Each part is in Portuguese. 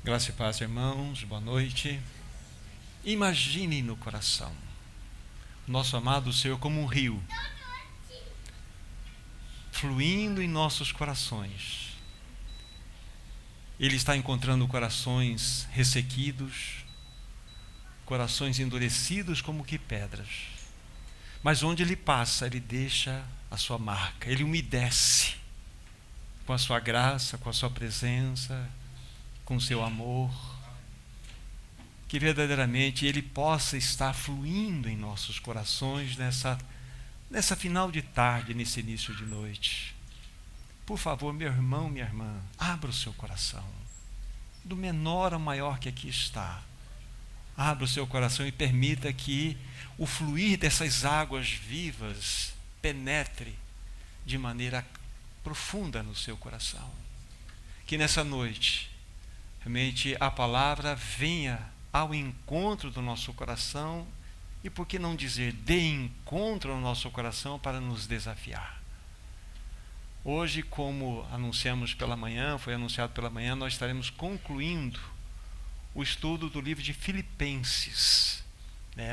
Graça e paz, irmãos, boa noite. Imagine no coração nosso amado Senhor como um rio, fluindo em nossos corações. Ele está encontrando corações ressequidos, corações endurecidos como que pedras. Mas onde ele passa, ele deixa a sua marca, ele umedece com a sua graça, com a sua presença, com o seu amor, que verdadeiramente ele possa estar fluindo em nossos corações nessa final de tarde, nesse início de noite. Por favor, meu irmão, minha irmã, abra o seu coração, do menor ao maior que aqui está. Abra o seu coração e permita que o fluir dessas águas vivas penetre de maneira profunda no seu coração. Que nessa noite, realmente a palavra venha ao encontro do nosso coração e, por que não dizer, de encontro ao nosso coração para nos desafiar. Hoje, como anunciamos pela manhã, foi anunciado pela manhã, nós estaremos concluindo o estudo do livro de Filipenses,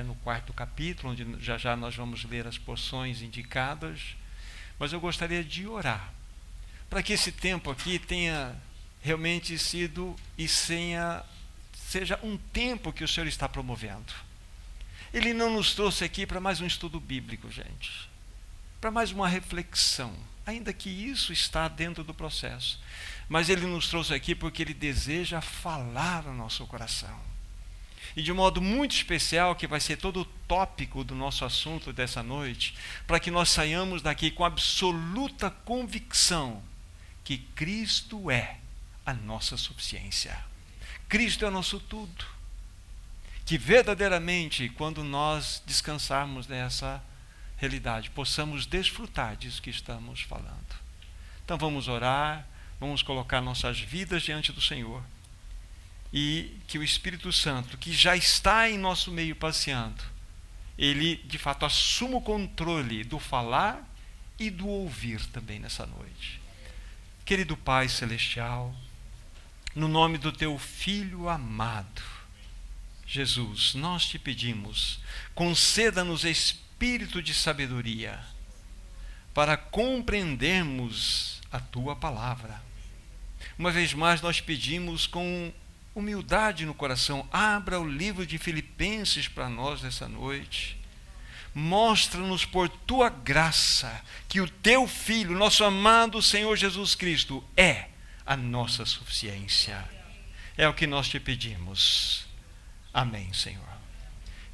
no 4º capítulo, onde já nós vamos ler as porções indicadas, mas eu gostaria de orar para que esse tempo aqui tenha realmente sido e seja um tempo que o Senhor está promovendo. Ele não nos trouxe aqui para mais um estudo bíblico, gente, para mais uma reflexão, ainda que isso está dentro do processo, mas Ele nos trouxe aqui porque Ele deseja falar ao nosso coração, e de modo muito especial, que vai ser todo o tópico do nosso assunto dessa noite, para que nós saiamos daqui com absoluta convicção que Cristo é a nossa suficiência. Cristo é o nosso tudo. Que verdadeiramente, quando nós descansarmos nessa realidade, possamos desfrutar disso que estamos falando. Então vamos orar, vamos colocar nossas vidas diante do Senhor, e que o Espírito Santo, que já está em nosso meio passeando, ele de fato assuma o controle do falar e do ouvir também nessa noite. Querido Pai Celestial, no nome do Teu Filho amado, Jesus, nós te pedimos, conceda-nos espírito de sabedoria para compreendermos a Tua palavra. Uma vez mais nós pedimos com humildade no coração, abra o livro de Filipenses para nós nessa noite. Mostra-nos por Tua graça que o Teu Filho, nosso amado Senhor Jesus Cristo, é a nossa suficiência. É o que nós te pedimos. Amém, Senhor.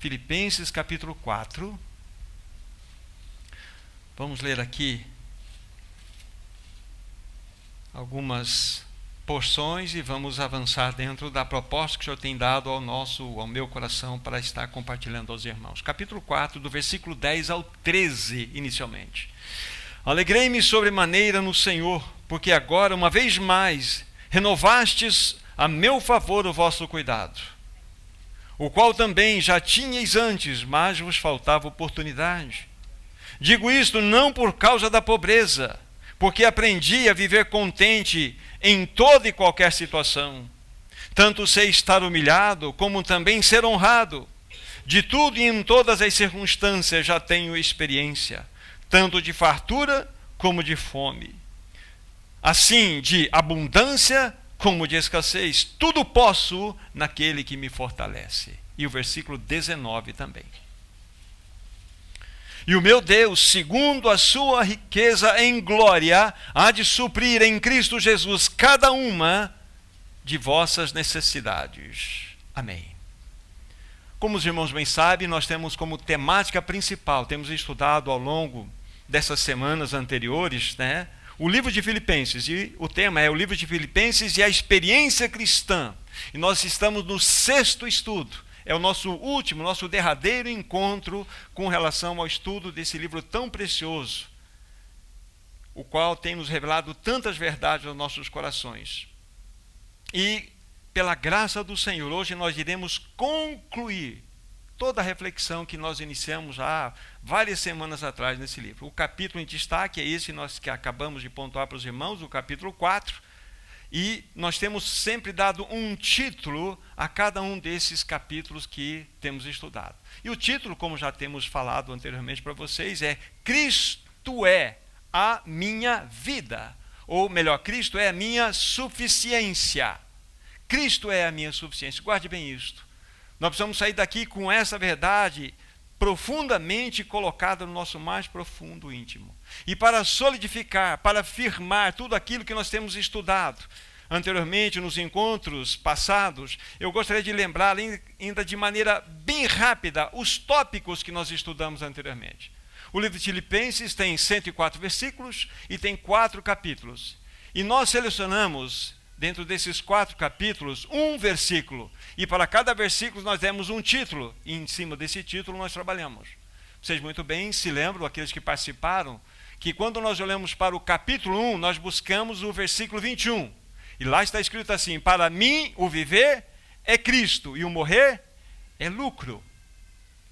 Filipenses capítulo 4. Vamos ler aqui algumas porções e vamos avançar dentro da proposta que o Senhor tem dado ao meu coração para estar compartilhando aos irmãos. Capítulo 4, do versículo 10 ao 13, inicialmente. Alegrei-me sobremaneira no Senhor, porque agora, uma vez mais, renovastes a meu favor o vosso cuidado, o qual também já tinhais antes, mas vos faltava oportunidade. Digo isto não por causa da pobreza, porque aprendi a viver contente em toda e qualquer situação. Tanto sei estar humilhado, como também ser honrado. De tudo e em todas as circunstâncias já tenho experiência, tanto de fartura como de fome. Assim, de abundância como de escassez, tudo posso naquele que me fortalece. E o versículo 19 também. E o meu Deus, segundo a sua riqueza em glória, há de suprir em Cristo Jesus cada uma de vossas necessidades. Amém. Como os irmãos bem sabem, nós temos como temática principal, temos estudado ao longo dessas semanas anteriores, o livro de Filipenses, e o tema é o livro de Filipenses e a experiência cristã. E nós estamos no 6º estudo. É o nosso último, nosso derradeiro encontro com relação ao estudo desse livro tão precioso, o qual tem nos revelado tantas verdades aos nossos corações. E, pela graça do Senhor, hoje nós iremos concluir toda a reflexão que nós iniciamos há várias semanas atrás nesse livro. O capítulo em destaque é esse que acabamos de pontuar para os irmãos, o capítulo 4, E nós temos sempre dado um título a cada um desses capítulos que temos estudado. E o título, como já temos falado anteriormente para vocês, é Cristo é a minha vida. Ou melhor, Cristo é a minha suficiência. Cristo é a minha suficiência. Guarde bem isto. Nós precisamos sair daqui com essa verdade profundamente colocada no nosso mais profundo íntimo. E para solidificar, para afirmar tudo aquilo que nós temos estudado anteriormente nos encontros passados, eu gostaria de lembrar ainda de maneira bem rápida os tópicos que nós estudamos anteriormente. O livro de Filipenses tem 104 versículos e tem 4 capítulos. E nós selecionamos, dentro desses 4 capítulos, um versículo. E para cada versículo nós demos um título. E em cima desse título nós trabalhamos. Vocês muito bem se lembram, aqueles que participaram, que quando nós olhamos para o capítulo 1, nós buscamos o versículo 21. E lá está escrito assim: para mim o viver é Cristo e o morrer é lucro.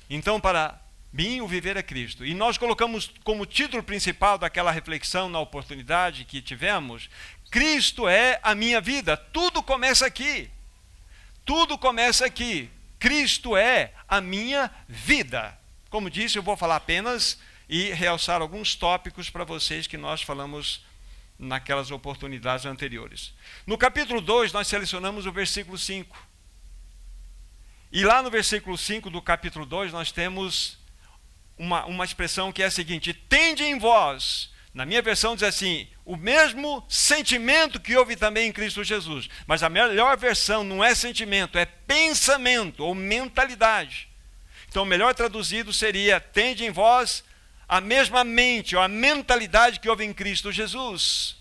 Então, para mim o viver é Cristo. E nós colocamos como título principal daquela reflexão na oportunidade que tivemos: Cristo é a minha vida. Tudo começa aqui. Tudo começa aqui. Cristo é a minha vida. Como disse, eu vou falar apenas e realçar alguns tópicos para vocês que nós falamos naquelas oportunidades anteriores. No capítulo 2, nós selecionamos o versículo 5. E lá no versículo 5 do capítulo 2, nós temos uma expressão que é a seguinte: tende em vós, na minha versão diz assim, o mesmo sentimento que houve também em Cristo Jesus. Mas a melhor versão não é sentimento, é pensamento ou mentalidade. Então, melhor traduzido seria: tende em vós a mesma mente ou a mentalidade que houve em Cristo Jesus.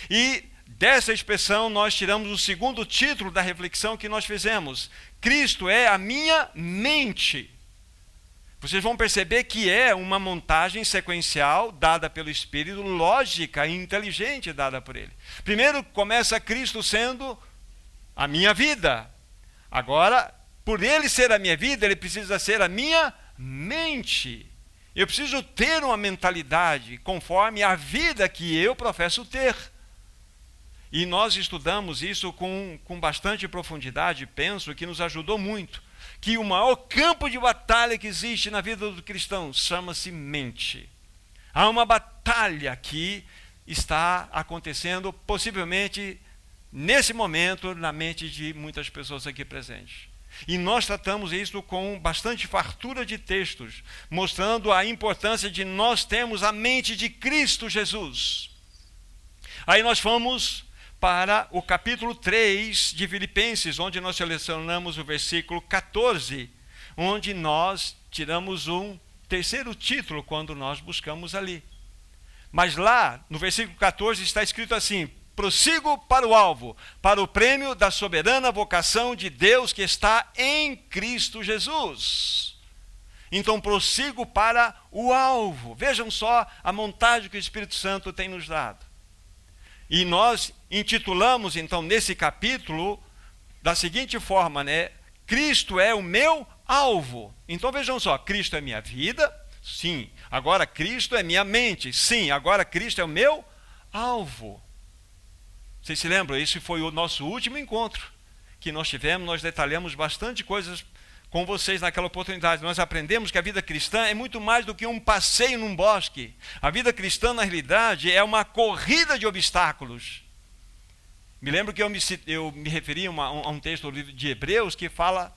E dessa expressão nós tiramos o segundo título da reflexão que nós fizemos: Cristo é a minha mente. Vocês vão perceber que é uma montagem sequencial dada pelo Espírito, lógica e inteligente dada por ele. Primeiro começa Cristo sendo a minha vida. Agora, por ele ser a minha vida, ele precisa ser a minha mente. Eu preciso ter uma mentalidade conforme a vida que eu professo ter. E nós estudamos isso com bastante profundidade, penso que nos ajudou muito. Que o maior campo de batalha que existe na vida do cristão chama-se mente. Há uma batalha que está acontecendo, possivelmente, nesse momento, na mente de muitas pessoas aqui presentes. E nós tratamos isso com bastante fartura de textos, mostrando a importância de nós termos a mente de Cristo Jesus. Aí nós fomos para o capítulo 3 de Filipenses, onde nós selecionamos o versículo 14, onde nós tiramos um terceiro título quando nós buscamos ali. Mas lá, no versículo 14, está escrito assim: prossigo para o alvo, para o prêmio da soberana vocação de Deus que está em Cristo Jesus. Então, prossigo para o alvo. Vejam só a montagem que o Espírito Santo tem nos dado. E nós intitulamos, então, nesse capítulo, da seguinte forma, né? Cristo é o meu alvo. Então, vejam só, Cristo é minha vida, sim. Agora, Cristo é minha mente, sim. Agora, Cristo é o meu alvo. Vocês se lembram? Esse foi o nosso último encontro que nós tivemos. Nós detalhamos bastante coisas com vocês naquela oportunidade. Nós aprendemos que a vida cristã é muito mais do que um passeio num bosque. A vida cristã, na realidade, é uma corrida de obstáculos. Me lembro que eu me referi a um texto do livro de Hebreus que fala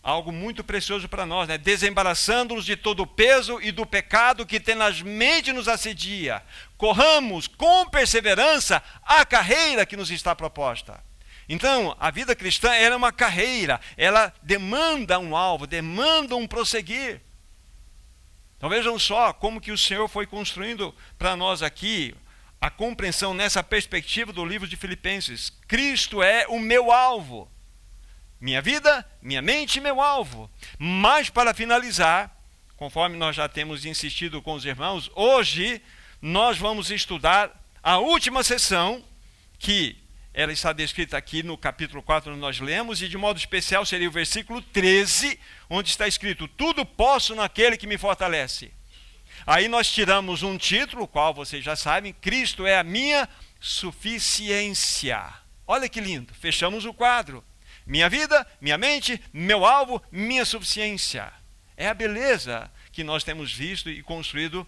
algo muito precioso para nós, né? Desembaraçando-nos de todo o peso e do pecado que tenazmente nos assedia. Corramos com perseverança a carreira que nos está proposta. Então, a vida cristã é uma carreira, ela demanda um alvo, demanda um prosseguir. Então vejam só como que o Senhor foi construindo para nós aqui a compreensão nessa perspectiva do livro de Filipenses. Cristo é o meu alvo. Minha vida, minha mente, meu alvo. Mas para finalizar, conforme nós já temos insistido com os irmãos, hoje nós vamos estudar a última sessão, que ela está descrita aqui no capítulo 4, onde nós lemos, e de modo especial seria o versículo 13, onde está escrito: tudo posso naquele que me fortalece. Aí nós tiramos um título, o qual vocês já sabem: Cristo é a minha suficiência. Olha que lindo, fechamos o quadro. Minha vida, minha mente, meu alvo, minha suficiência. É a beleza que nós temos visto e construído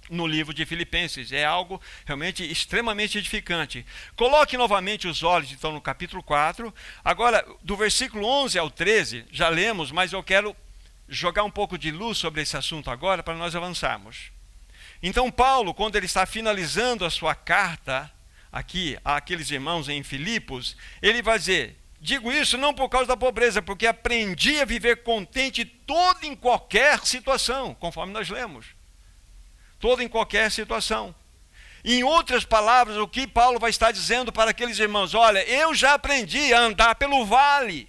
no livro de Filipenses. É algo realmente extremamente edificante. Coloque novamente os olhos, então, no capítulo 4. Agora, do versículo 11 ao 13, já lemos, mas eu quero jogar um pouco de luz sobre esse assunto agora, para nós avançarmos. Então, Paulo, quando ele está finalizando a sua carta, aqui, àqueles irmãos em Filipos, ele vai dizer: digo isso não por causa da pobreza, porque aprendi a viver contente todo em qualquer situação, conforme nós lemos. Todo em qualquer situação. Em outras palavras, o que Paulo vai estar dizendo para aqueles irmãos: olha, eu já aprendi a andar pelo vale,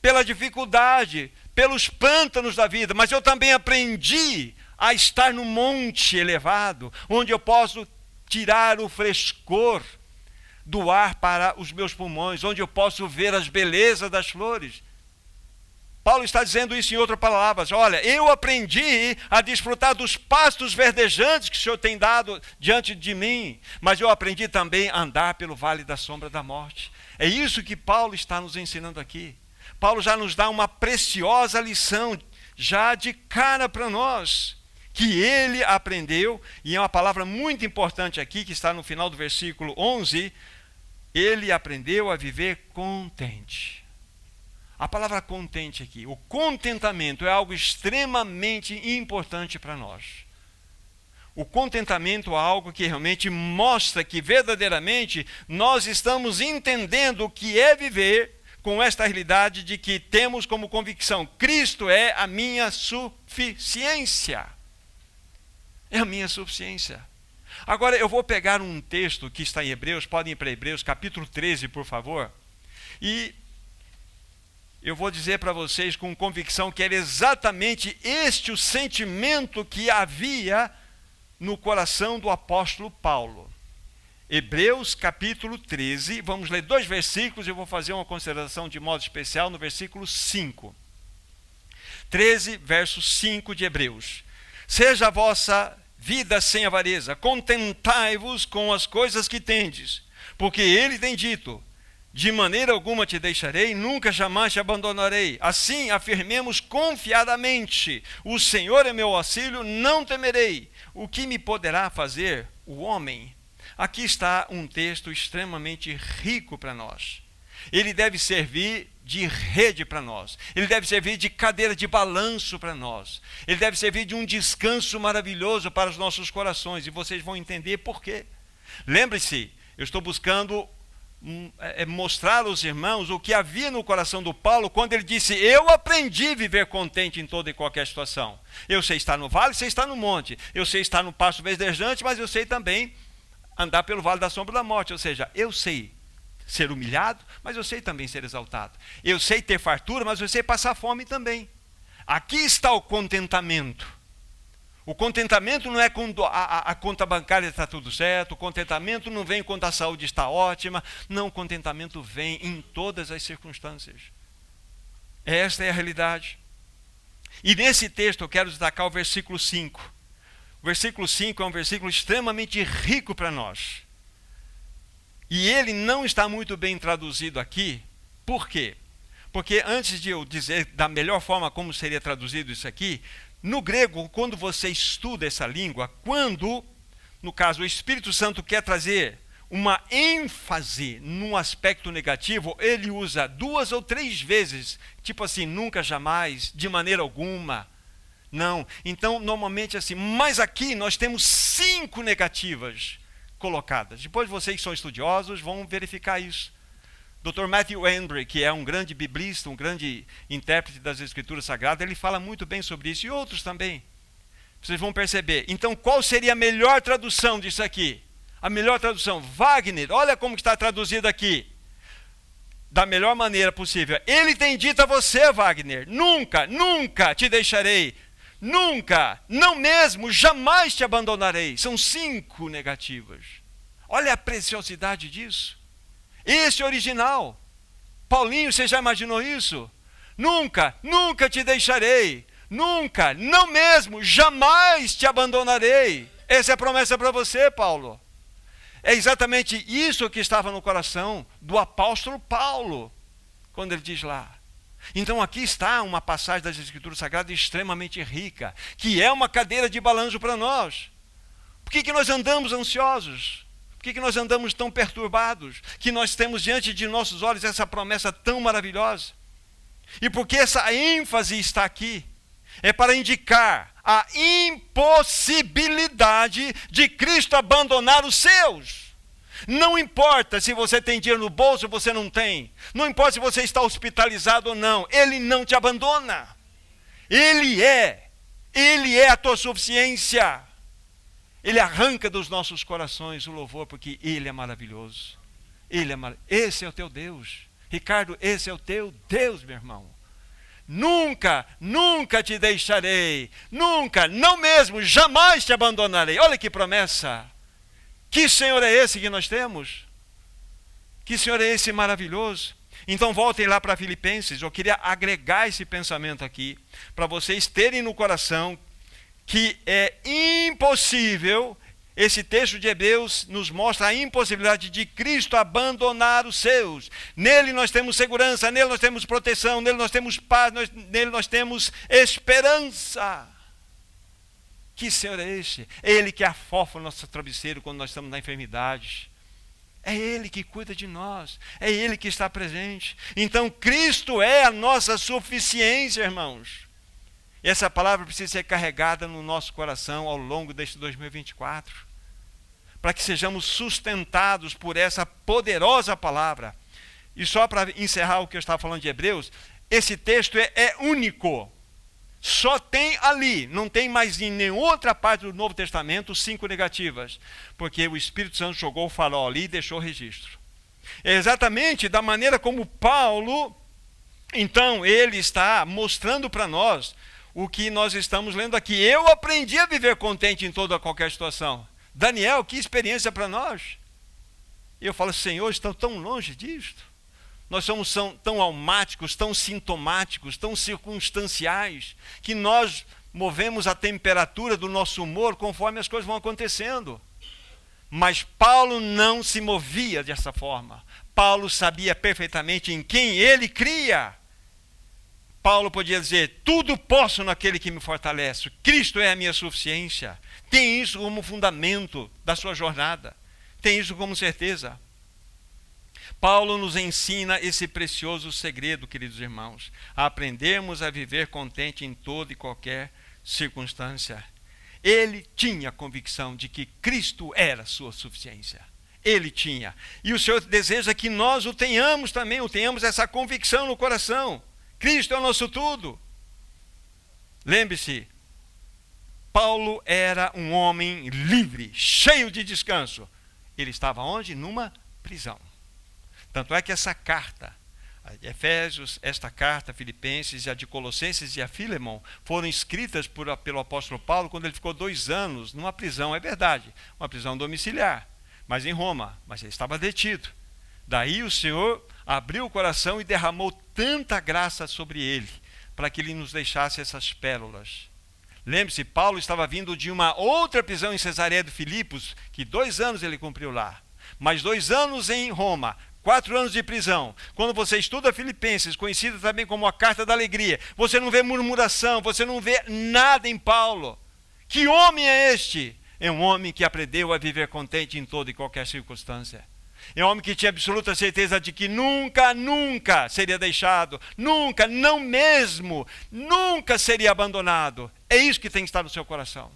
pela dificuldade, pelos pântanos da vida, mas eu também aprendi a estar no monte elevado, onde eu posso tirar o frescor do ar para os meus pulmões, onde eu posso ver as belezas das flores. Paulo está dizendo isso em outras palavras: olha, eu aprendi a desfrutar dos pastos verdejantes que o Senhor tem dado diante de mim, mas eu aprendi também a andar pelo vale da sombra da morte. É isso que Paulo está nos ensinando aqui. Paulo já nos dá uma preciosa lição, já de cara para nós, que ele aprendeu, e é uma palavra muito importante aqui, que está no final do versículo 11, ele aprendeu a viver contente. A palavra contente aqui, o contentamento é algo extremamente importante para nós. O contentamento é algo que realmente mostra que verdadeiramente nós estamos entendendo o que é viver com esta realidade de que temos como convicção: Cristo é a minha suficiência. É a minha suficiência. Agora eu vou pegar um texto que está em Hebreus, podem ir para Hebreus capítulo 13, por favor, e eu vou dizer para vocês com convicção que era exatamente este o sentimento que havia no coração do apóstolo Paulo. Hebreus capítulo 13, vamos ler 2 versículos e eu vou fazer uma consideração de modo especial no versículo 5. 13, verso 5 de Hebreus. Seja a vossa vida sem avareza, contentai-vos com as coisas que tendes, porque ele tem dito: de maneira alguma te deixarei, nunca jamais te abandonarei. Assim afirmemos confiadamente: o Senhor é meu auxílio, não temerei. O que me poderá fazer o homem? Aqui está um texto extremamente rico para nós. Ele deve servir de rede para nós. Ele deve servir de cadeira de balanço para nós. Ele deve servir de um descanso maravilhoso para os nossos corações. E vocês vão entender por quê. Lembre-se, eu estou buscando mostrar aos irmãos o que havia no coração do Paulo quando ele disse: eu aprendi a viver contente em toda e qualquer situação. Eu sei estar no vale, sei estar no monte. Eu sei estar no pasto verdejante, mas eu sei também andar pelo vale da sombra da morte. Ou seja, eu sei ser humilhado, mas eu sei também ser exaltado. Eu sei ter fartura, mas eu sei passar fome também. Aqui está o contentamento. O contentamento não é quando a conta bancária está tudo certo, o contentamento não vem quando a saúde está ótima. Não, o contentamento vem em todas as circunstâncias. Esta é a realidade. E nesse texto eu quero destacar o versículo 5. O versículo 5 é um versículo extremamente rico para nós. E ele não está muito bem traduzido aqui. Por quê? Porque antes de eu dizer da melhor forma como seria traduzido isso aqui, no grego, quando você estuda essa língua, quando, no caso, o Espírito Santo quer trazer uma ênfase num aspecto negativo, ele usa 2 ou 3 vezes, tipo assim: nunca, jamais, de maneira alguma. Não, então normalmente assim, mas aqui nós temos 5 negativas colocadas. Depois vocês que são estudiosos vão verificar isso. Dr. Matthew Henry, que é um grande biblista, um grande intérprete das Escrituras Sagradas, ele fala muito bem sobre isso, e outros também. Vocês vão perceber. Então, qual seria a melhor tradução disso aqui? A melhor tradução, Wagner, olha como está traduzido aqui. Da melhor maneira possível. Ele tem dito a você, Wagner: nunca, nunca te deixarei. Nunca, não mesmo, jamais te abandonarei. São 5 negativas. Olha a preciosidade disso. Esse original. Paulinho, você já imaginou isso? Nunca, nunca te deixarei. Nunca, não mesmo, jamais te abandonarei. Essa é a promessa para você, Paulo. É exatamente isso que estava no coração do apóstolo Paulo, quando ele diz lá. Então aqui está uma passagem das Escrituras Sagradas extremamente rica, que é uma cadeira de balanço para nós. Por que nós andamos ansiosos? Por que nós andamos tão perturbados? Que nós temos diante de nossos olhos essa promessa tão maravilhosa? E por que essa ênfase está aqui? É para indicar a impossibilidade de Cristo abandonar os seus. Não importa se você tem dinheiro no bolso ou você não tem. Não importa se você está hospitalizado ou não. Ele não te abandona. Ele é a tua suficiência. Ele arranca dos nossos corações o louvor, porque Ele é maravilhoso. Esse é o teu Deus. Ricardo, esse é o teu Deus, meu irmão. Nunca, nunca te deixarei. Nunca, não mesmo, jamais te abandonarei. Olha que promessa. Que Senhor é esse que nós temos? Que Senhor é esse maravilhoso? Então voltem lá para Filipenses. Eu queria agregar esse pensamento aqui, para vocês terem no coração que é impossível. Esse texto de Hebreus nos mostra a impossibilidade de Cristo abandonar os seus. Nele nós temos segurança, nele nós temos proteção, nele nós temos paz, nele nós temos esperança. Que Senhor é esse? É Ele que afofa o nosso travesseiro quando nós estamos na enfermidade. É Ele que cuida de nós. É Ele que está presente. Então Cristo é a nossa suficiência, irmãos. E essa palavra precisa ser carregada no nosso coração ao longo deste 2024. Para que sejamos sustentados por essa poderosa palavra. E só para encerrar o que eu estava falando de Hebreus, esse texto é único. Só tem ali, não tem mais em nenhuma outra parte do Novo Testamento 5 negativas, porque o Espírito Santo jogou o farol ali e deixou o registro. É exatamente da maneira como Paulo, então, ele está mostrando para nós o que nós estamos lendo aqui. Eu aprendi a viver contente em toda qualquer situação. Daniel, que experiência para nós. E eu falo, Senhor, estão tão longe disto. Nós somos tão almáticos, tão sintomáticos, tão circunstanciais, que nós movemos a temperatura do nosso humor conforme as coisas vão acontecendo. Mas Paulo não se movia dessa forma. Paulo sabia perfeitamente em quem ele cria. Paulo podia dizer, tudo posso naquele que me fortalece. Cristo é a minha suficiência. Tem isso como fundamento da sua jornada. Tem isso como certeza. Paulo nos ensina esse precioso segredo, queridos irmãos, a aprendermos a viver contente em toda e qualquer circunstância. Ele tinha a convicção de que Cristo era sua suficiência. Ele tinha. E o Senhor deseja que nós o tenhamos também, tenhamos essa convicção no coração. Cristo é o nosso tudo. Lembre-se, Paulo era um homem livre, cheio de descanso. Ele estava onde? Numa prisão. Tanto é que essa carta, a de Efésios, esta carta, Filipenses, e a de Colossenses e a Filemon, foram escritas pelo apóstolo Paulo quando ele ficou 2 anos numa prisão, é verdade, uma prisão domiciliar, mas em Roma, mas ele estava detido. Daí o Senhor abriu o coração e derramou tanta graça sobre ele, para que ele nos deixasse essas pérolas. Lembre-se, Paulo estava vindo de uma outra prisão em Cesareia de Filipos, que 2 anos ele cumpriu lá, mas 2 anos em Roma, 4 anos de prisão. Quando você estuda Filipenses, conhecida também como a Carta da Alegria, você não vê murmuração, você não vê nada em Paulo. Que homem é este? É um homem que aprendeu a viver contente em toda e qualquer circunstância. É um homem que tinha absoluta certeza de que nunca, nunca seria deixado, nunca, não mesmo, nunca seria abandonado. É isso que tem que estar no seu coração.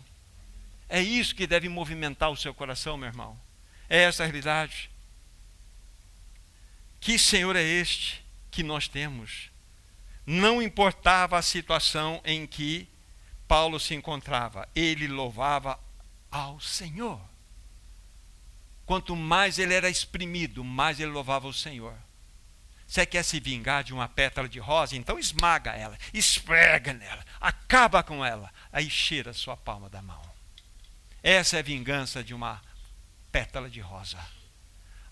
É isso que deve movimentar o seu coração, meu irmão. É essa a realidade. Que Senhor é este que nós temos? Não importava a situação em que Paulo se encontrava, ele louvava ao Senhor. Quanto mais ele era exprimido, mais ele louvava o Senhor. Você quer se vingar de uma pétala de rosa? Então esmaga ela, esfrega nela, acaba com ela, aí cheira a sua palma da mão. Essa é a vingança de uma pétala de rosa.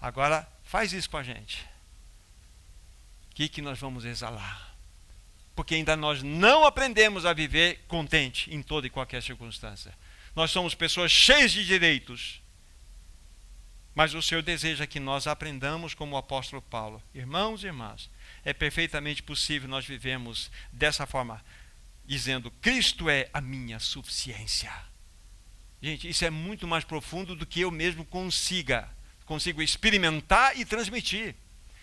Agora, faz isso com a gente. O que nós vamos exalar? Porque ainda nós não aprendemos a viver contente em toda e qualquer circunstância. Nós somos pessoas cheias de direitos, Mas o Senhor deseja que nós aprendamos como o apóstolo Paulo. Irmãos e irmãs, é perfeitamente possível nós vivemos dessa forma, dizendo: Cristo é a minha suficiência. Gente, isso é muito mais profundo do que eu mesmo consigo experimentar e transmitir.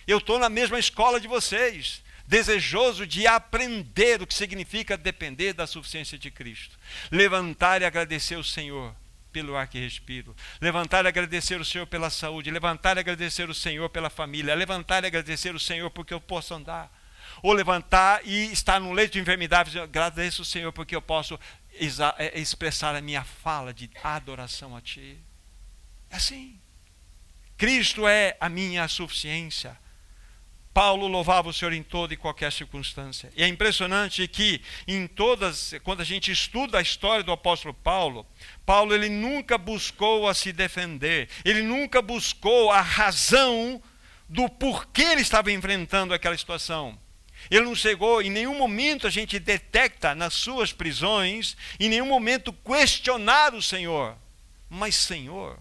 Eu estou na mesma escola de vocês, desejoso de aprender o que significa depender da suficiência de Cristo. Levantar e agradecer ao Senhor pelo ar que respiro. Levantar e agradecer ao Senhor pela saúde. Levantar e agradecer ao Senhor pela família. Levantar e agradecer ao Senhor porque eu posso andar. Ou levantar e estar num leito de enfermidade. Agradeço ao Senhor porque eu posso expressar a minha fala de adoração a Ti. É assim. Cristo é a minha suficiência. Paulo louvava o Senhor em toda e qualquer circunstância. E é impressionante que quando a gente estuda a história do apóstolo Paulo, ele nunca buscou a se defender. Ele nunca buscou a razão do porquê ele estava enfrentando aquela situação. Ele não chegou, em nenhum momento a gente detecta nas suas prisões, em nenhum momento questionar o Senhor. Mas Senhor,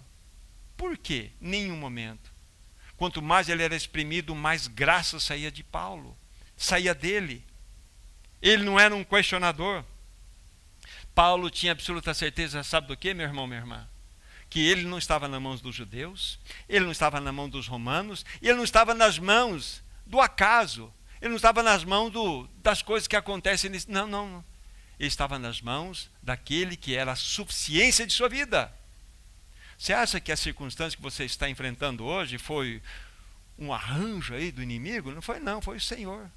por quê? Nenhum momento. Quanto mais ele era exprimido, mais graça saía de Paulo, saía dele. Ele não era um questionador. Paulo tinha absoluta certeza, sabe do que, meu irmão, minha irmã? Que ele não estava nas mãos dos judeus, ele não estava na mão dos romanos, e ele não estava nas mãos do acaso, ele não estava nas mãos das coisas que acontecem. Não. Ele estava nas mãos daquele que era a suficiência de sua vida. Você acha que a circunstância que você está enfrentando hoje foi um arranjo aí do inimigo? Não foi, não, foi o Senhor.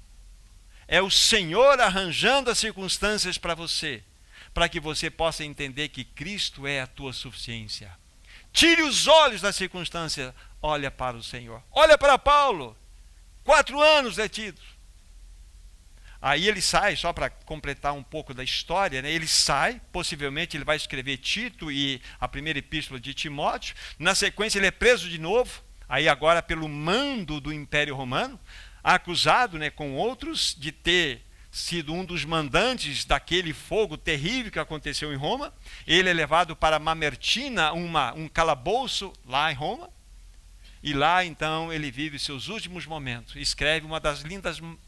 É o Senhor arranjando as circunstâncias para você, para que você possa entender que Cristo é a tua suficiência. Tire os olhos da circunstância, olha para o Senhor. Olha para Paulo, 4 anos detido. Aí ele sai, só para completar um pouco da história, né? Ele sai, possivelmente ele vai escrever Tito e a primeira epístola de Timóteo. Na sequência ele é preso de novo, aí agora pelo mando do Império Romano, acusado, né, com outros de ter sido um dos mandantes daquele fogo terrível que aconteceu em Roma. Ele é levado para Mamertina, um calabouço lá em Roma. E lá, então, ele vive seus últimos momentos. Escreve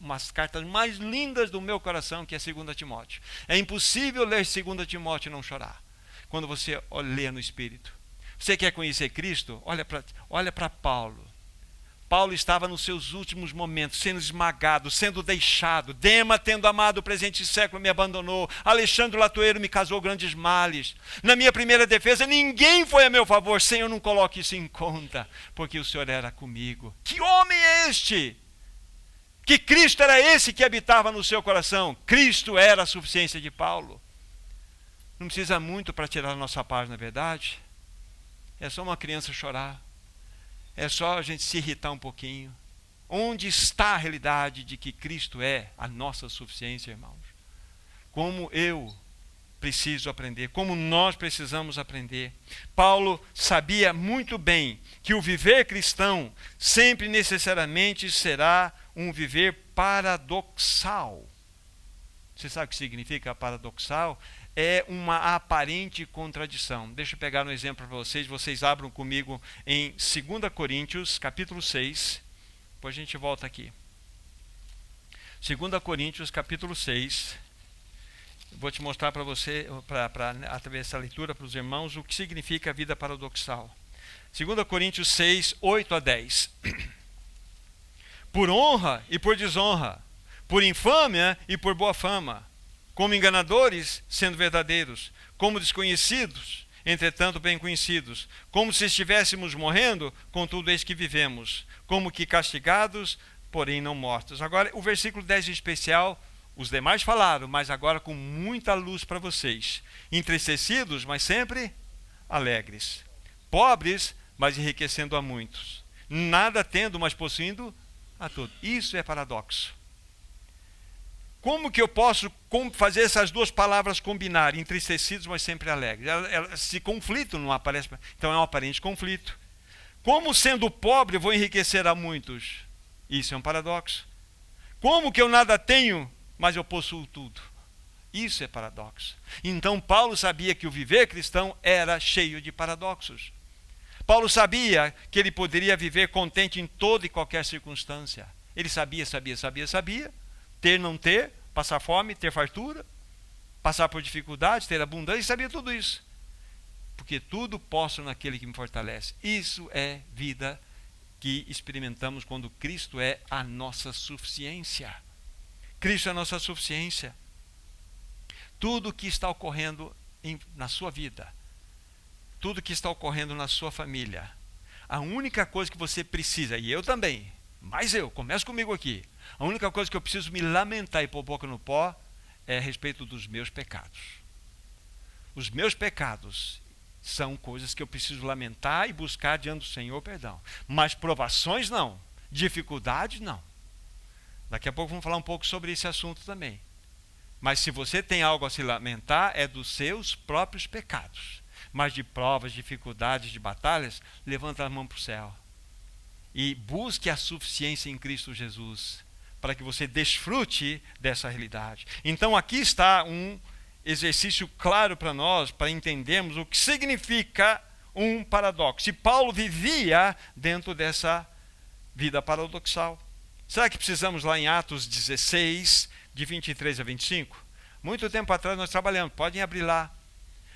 umas cartas mais lindas do meu coração, que é 2 Timóteo. É impossível ler 2 Timóteo e não chorar, quando você lê no Espírito. Você quer conhecer Cristo? Olha para Paulo. Paulo estava nos seus últimos momentos, sendo esmagado, sendo deixado. Dema, tendo amado o presente século, me abandonou. Alexandre Latoeiro me causou grandes males. Na minha primeira defesa, ninguém foi a meu favor. Senhor, não coloque isso em conta, porque o Senhor era comigo. Que homem é este? Que Cristo era esse que habitava no seu coração? Cristo era a suficiência de Paulo. Não precisa muito para tirar a nossa paz, na verdade. É só uma criança chorar. É só a gente se irritar um pouquinho. Onde está a realidade de que Cristo é a nossa suficiência, irmãos? Como eu preciso aprender, como nós precisamos aprender. Paulo sabia muito bem que o viver cristão sempre necessariamente será um viver paradoxal. Você sabe o que significa paradoxal? É uma aparente contradição. Deixa eu pegar um exemplo para vocês. Vocês abram comigo em 2 Coríntios, capítulo 6. Depois a gente volta aqui. 2 Coríntios, capítulo 6. Vou te mostrar para você, através dessa leitura, para os irmãos, o que significa a vida paradoxal. 2 Coríntios 6, 8 a 10. Por honra e por desonra, por infâmia e por boa fama, como enganadores, sendo verdadeiros, como desconhecidos, entretanto bem conhecidos, como se estivéssemos morrendo, contudo eis que vivemos, como que castigados, porém não mortos. Agora, o versículo 10 em especial, os demais falaram, mas agora com muita luz para vocês. Entristecidos, mas sempre alegres. Pobres, mas enriquecendo a muitos. Nada tendo, mas possuindo a todos. Isso é paradoxo. Como que eu posso fazer essas duas palavras combinarem? Entristecidos, mas sempre alegres. Esse conflito não aparece. Então é um aparente conflito. Como sendo pobre, vou enriquecer a muitos? Isso é um paradoxo. Como que eu nada tenho, mas eu possuo tudo? Isso é paradoxo. Então Paulo sabia que o viver cristão era cheio de paradoxos. Paulo sabia que ele poderia viver contente em toda e qualquer circunstância. Ele sabia, ter, não ter, passar fome, ter fartura, passar por dificuldades, ter abundância, ele sabia tudo isso. Porque tudo posso naquele que me fortalece. Isso é vida que experimentamos quando Cristo é a nossa suficiência. Cristo é a nossa suficiência. Tudo que está ocorrendo na sua vida, tudo que está ocorrendo na sua família, a única coisa que você precisa, e eu também, mas começo comigo aqui, a única coisa que eu preciso me lamentar e pôr boca no pó é a respeito dos meus pecados. Os meus pecados são coisas que eu preciso lamentar e buscar diante do Senhor perdão. Mas provações não, dificuldades não. Daqui a pouco vamos falar um pouco sobre esse assunto também. Mas se você tem algo a se lamentar, é dos seus próprios pecados. Mas de provas, dificuldades, de batalhas, levanta a mão para o céu. E busque a suficiência em Cristo Jesus, para que você desfrute dessa realidade. Então aqui está um exercício claro para nós, para entendermos o que significa um paradoxo. E Paulo vivia dentro dessa vida paradoxal. Será que precisamos lá em Atos 16, de 23 a 25? Muito tempo atrás nós trabalhamos, podem abrir lá.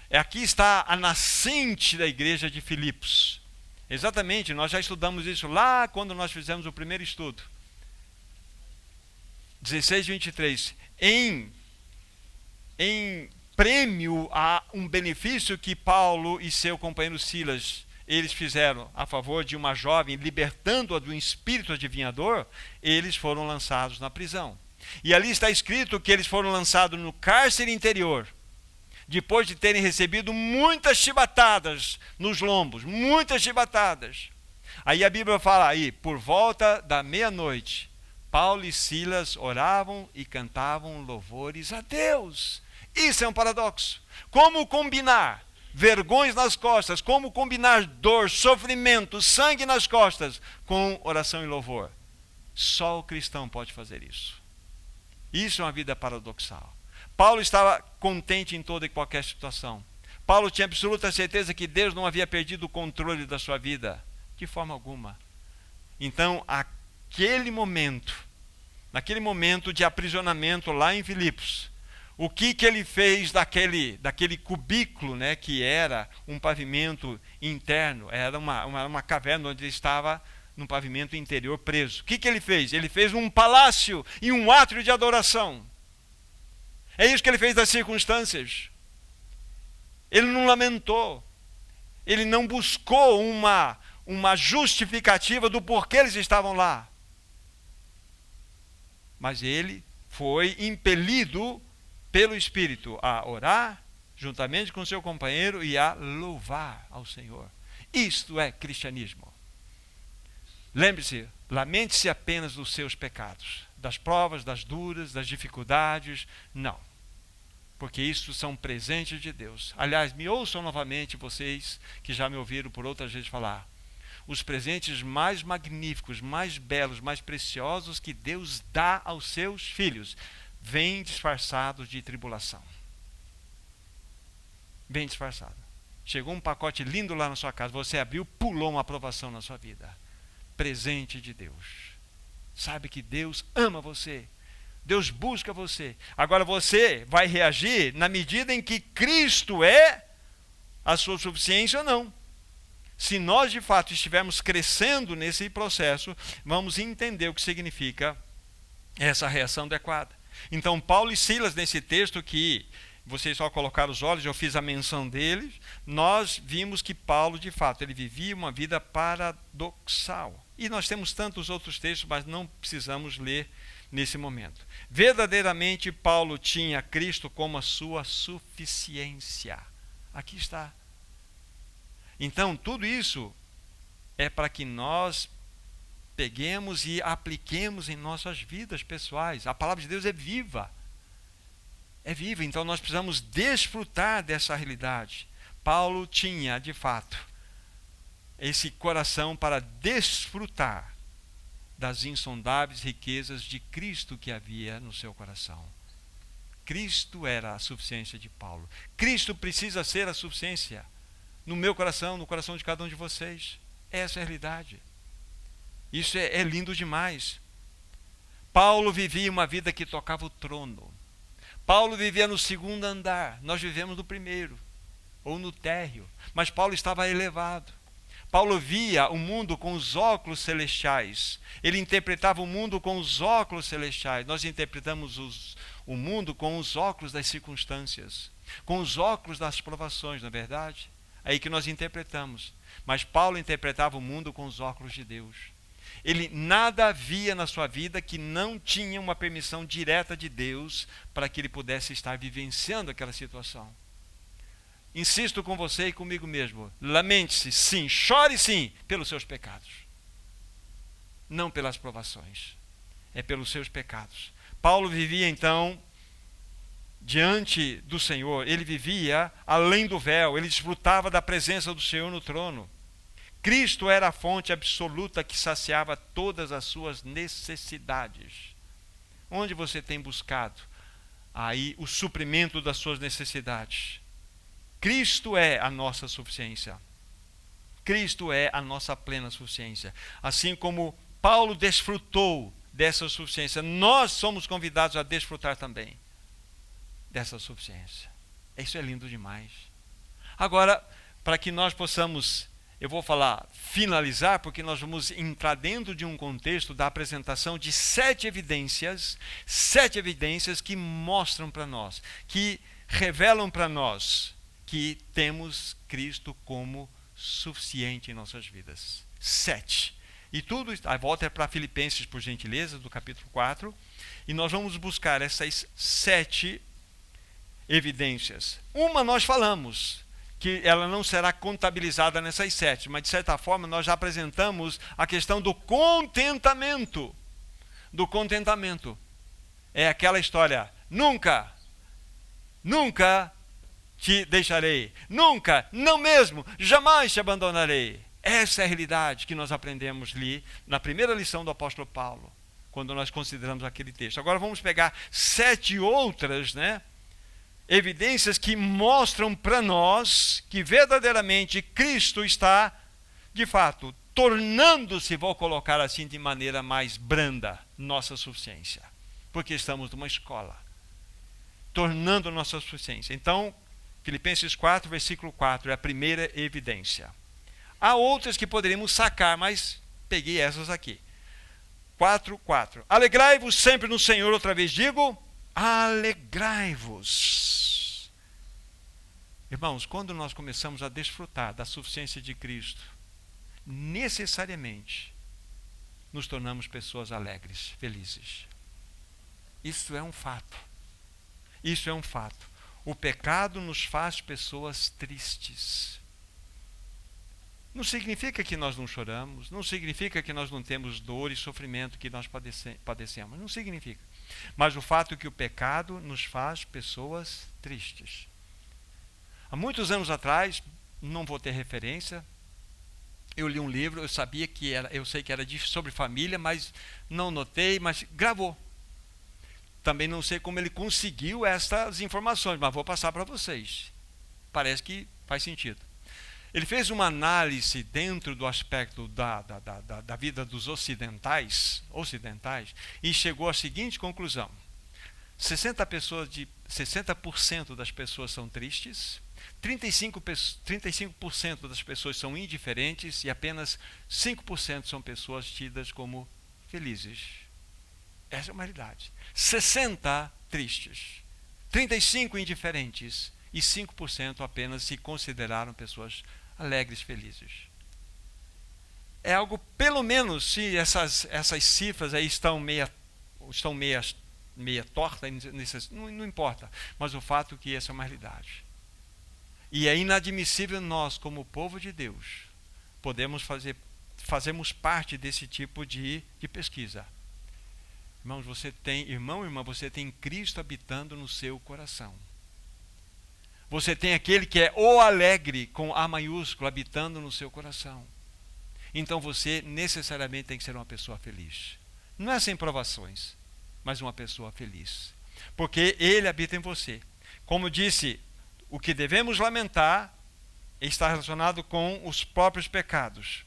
Aqui está a nascente da igreja de Filipos. Exatamente, nós já estudamos isso lá quando nós fizemos o primeiro estudo. 16, 23. Em prêmio a um benefício que Paulo e seu companheiro Silas eles fizeram a favor de uma jovem, libertando-a do espírito adivinhador, eles foram lançados na prisão. E ali está escrito que eles foram lançados no cárcere interior, depois de terem recebido muitas chibatadas nos lombos, muitas chibatadas. Aí a Bíblia fala aí, por volta da meia-noite, Paulo e Silas oravam e cantavam louvores a Deus. Isso é um paradoxo. Como combinar vergões nas costas, como combinar dor, sofrimento, sangue nas costas com oração e louvor? Só o cristão pode fazer isso. Isso é uma vida paradoxal. Paulo estava contente em toda e qualquer situação. Paulo tinha absoluta certeza que Deus não havia perdido o controle da sua vida, de forma alguma. Então, naquele momento de aprisionamento lá em Filipos, o que ele fez daquele cubículo, né, que era um pavimento interno, era uma caverna onde ele estava num pavimento interior preso. O que ele fez? Ele fez um palácio e um átrio de adoração. É isso que ele fez das circunstâncias. Ele não lamentou. Ele não buscou uma justificativa do porquê eles estavam lá. Mas ele foi impelido pelo Espírito a orar, juntamente com seu companheiro, e a louvar ao Senhor. Isto é cristianismo. Lembre-se, lamente-se apenas dos seus pecados, das provas, das duras, das dificuldades, não. Porque isso são presentes de Deus. Aliás, me ouçam novamente vocês que já me ouviram por outras vezes falar. Os presentes mais magníficos, mais belos, mais preciosos que Deus dá aos seus filhos, vêm disfarçados de tribulação. Bem disfarçado. Chegou um pacote lindo lá na sua casa, você abriu, pulou uma aprovação na sua vida. Presente de Deus. Sabe que Deus ama você. Deus busca você. Agora você vai reagir na medida em que Cristo é a sua suficiência ou não. Se nós de fato estivermos crescendo nesse processo, vamos entender o que significa essa reação adequada. Então Paulo e Silas, nesse texto que vocês só colocaram os olhos, eu fiz a menção deles, nós vimos que Paulo de fato, ele vivia uma vida paradoxal. E nós temos tantos outros textos, mas não precisamos ler nesse momento. Verdadeiramente Paulo tinha Cristo como a sua suficiência. Aqui está. Então tudo isso é para que nós peguemos e apliquemos em nossas vidas pessoais. A palavra de Deus é viva. É viva, então nós precisamos desfrutar dessa realidade. Paulo tinha, de fato, esse coração para desfrutar das insondáveis riquezas de Cristo que havia no seu coração. Cristo era a suficiência de Paulo. Cristo precisa ser a suficiência no meu coração, no coração de cada um de vocês. Essa é a realidade. Isso é lindo demais. Paulo vivia uma vida que tocava o trono. Paulo vivia no segundo andar, nós vivemos no primeiro, ou no térreo. Mas Paulo estava elevado. Paulo via o mundo com os óculos celestiais. Ele interpretava o mundo com os óculos celestiais. Nós interpretamos o mundo com os óculos das circunstâncias, com os óculos das provações, não é verdade? É aí que nós interpretamos. Mas Paulo interpretava o mundo com os óculos de Deus. Ele nada via na sua vida que não tinha uma permissão direta de Deus para que ele pudesse estar vivenciando aquela situação. Insisto com você e comigo mesmo. Lamente-se, sim, chore sim, pelos seus pecados. Não pelas provações. É pelos seus pecados. Paulo vivia então diante do Senhor. Ele vivia além do véu. Ele desfrutava da presença do Senhor no trono. Cristo era a fonte absoluta que saciava todas as suas necessidades. Onde você tem buscado aí o suprimento das suas necessidades? Cristo é a nossa suficiência. Cristo é a nossa plena suficiência. Assim como Paulo desfrutou dessa suficiência, nós somos convidados a desfrutar também dessa suficiência. Isso é lindo demais. Agora, para que nós possamos, eu vou falar finalizar, porque nós vamos entrar dentro de um contexto da apresentação de 7 evidências que mostram para nós, que revelam para nós que temos Cristo como suficiente em nossas vidas. 7. E tudo, a volta é para Filipenses, por gentileza, do capítulo 4, e nós vamos buscar essas 7 evidências. Uma nós falamos, que ela não será contabilizada nessas 7, mas de certa forma nós já apresentamos a questão do contentamento. Do contentamento. É aquela história, nunca te deixarei, nunca, não mesmo, jamais te abandonarei. Essa é a realidade que nós aprendemos ali na primeira lição do apóstolo Paulo, quando nós consideramos aquele texto. Agora vamos pegar 7 outras, evidências que mostram para nós que verdadeiramente Cristo está, de fato, tornando-se, vou colocar assim de maneira mais branda, nossa suficiência. Porque estamos numa escola, tornando nossa suficiência. Então, Filipenses 4, versículo 4, é a primeira evidência. Há outras que poderíamos sacar, mas peguei essas aqui. 4:4. Alegrai-vos sempre no Senhor, outra vez digo, alegrai-vos. Irmãos, quando nós começamos a desfrutar da suficiência de Cristo, necessariamente nos tornamos pessoas alegres, felizes. Isso é um fato. Isso é um fato. O pecado nos faz pessoas tristes. Não significa que nós não choramos, não significa que nós não temos dor e sofrimento que nós padecemos, não significa. Mas o fato é que o pecado nos faz pessoas tristes. Há muitos anos atrás, não vou ter referência, eu li um livro, eu sabia que era, eu sei que era sobre família, mas não notei, mas gravou. Também não sei como ele conseguiu essas informações, mas vou passar para vocês. Parece que faz sentido. Ele fez uma análise dentro do aspecto da vida dos ocidentais, e chegou à seguinte conclusão. 60% das pessoas são tristes, 35% das pessoas são indiferentes e apenas 5% são pessoas tidas como felizes. Essa é uma realidade. 60 tristes, 35 indiferentes e 5% apenas se consideraram pessoas alegres, felizes. É algo, pelo menos, se essas cifras aí estão meia torta, não importa, mas o fato é que essa é uma realidade. E é inadmissível nós, como povo de Deus, fazemos parte desse tipo de pesquisa. Irmãos, irmã, você tem Cristo habitando no seu coração. Você tem aquele que é o alegre, com A maiúsculo, habitando no seu coração. Então você necessariamente tem que ser uma pessoa feliz. Não é sem provações, mas uma pessoa feliz. Porque Ele habita em você. Como disse, o que devemos lamentar está relacionado com os próprios pecados.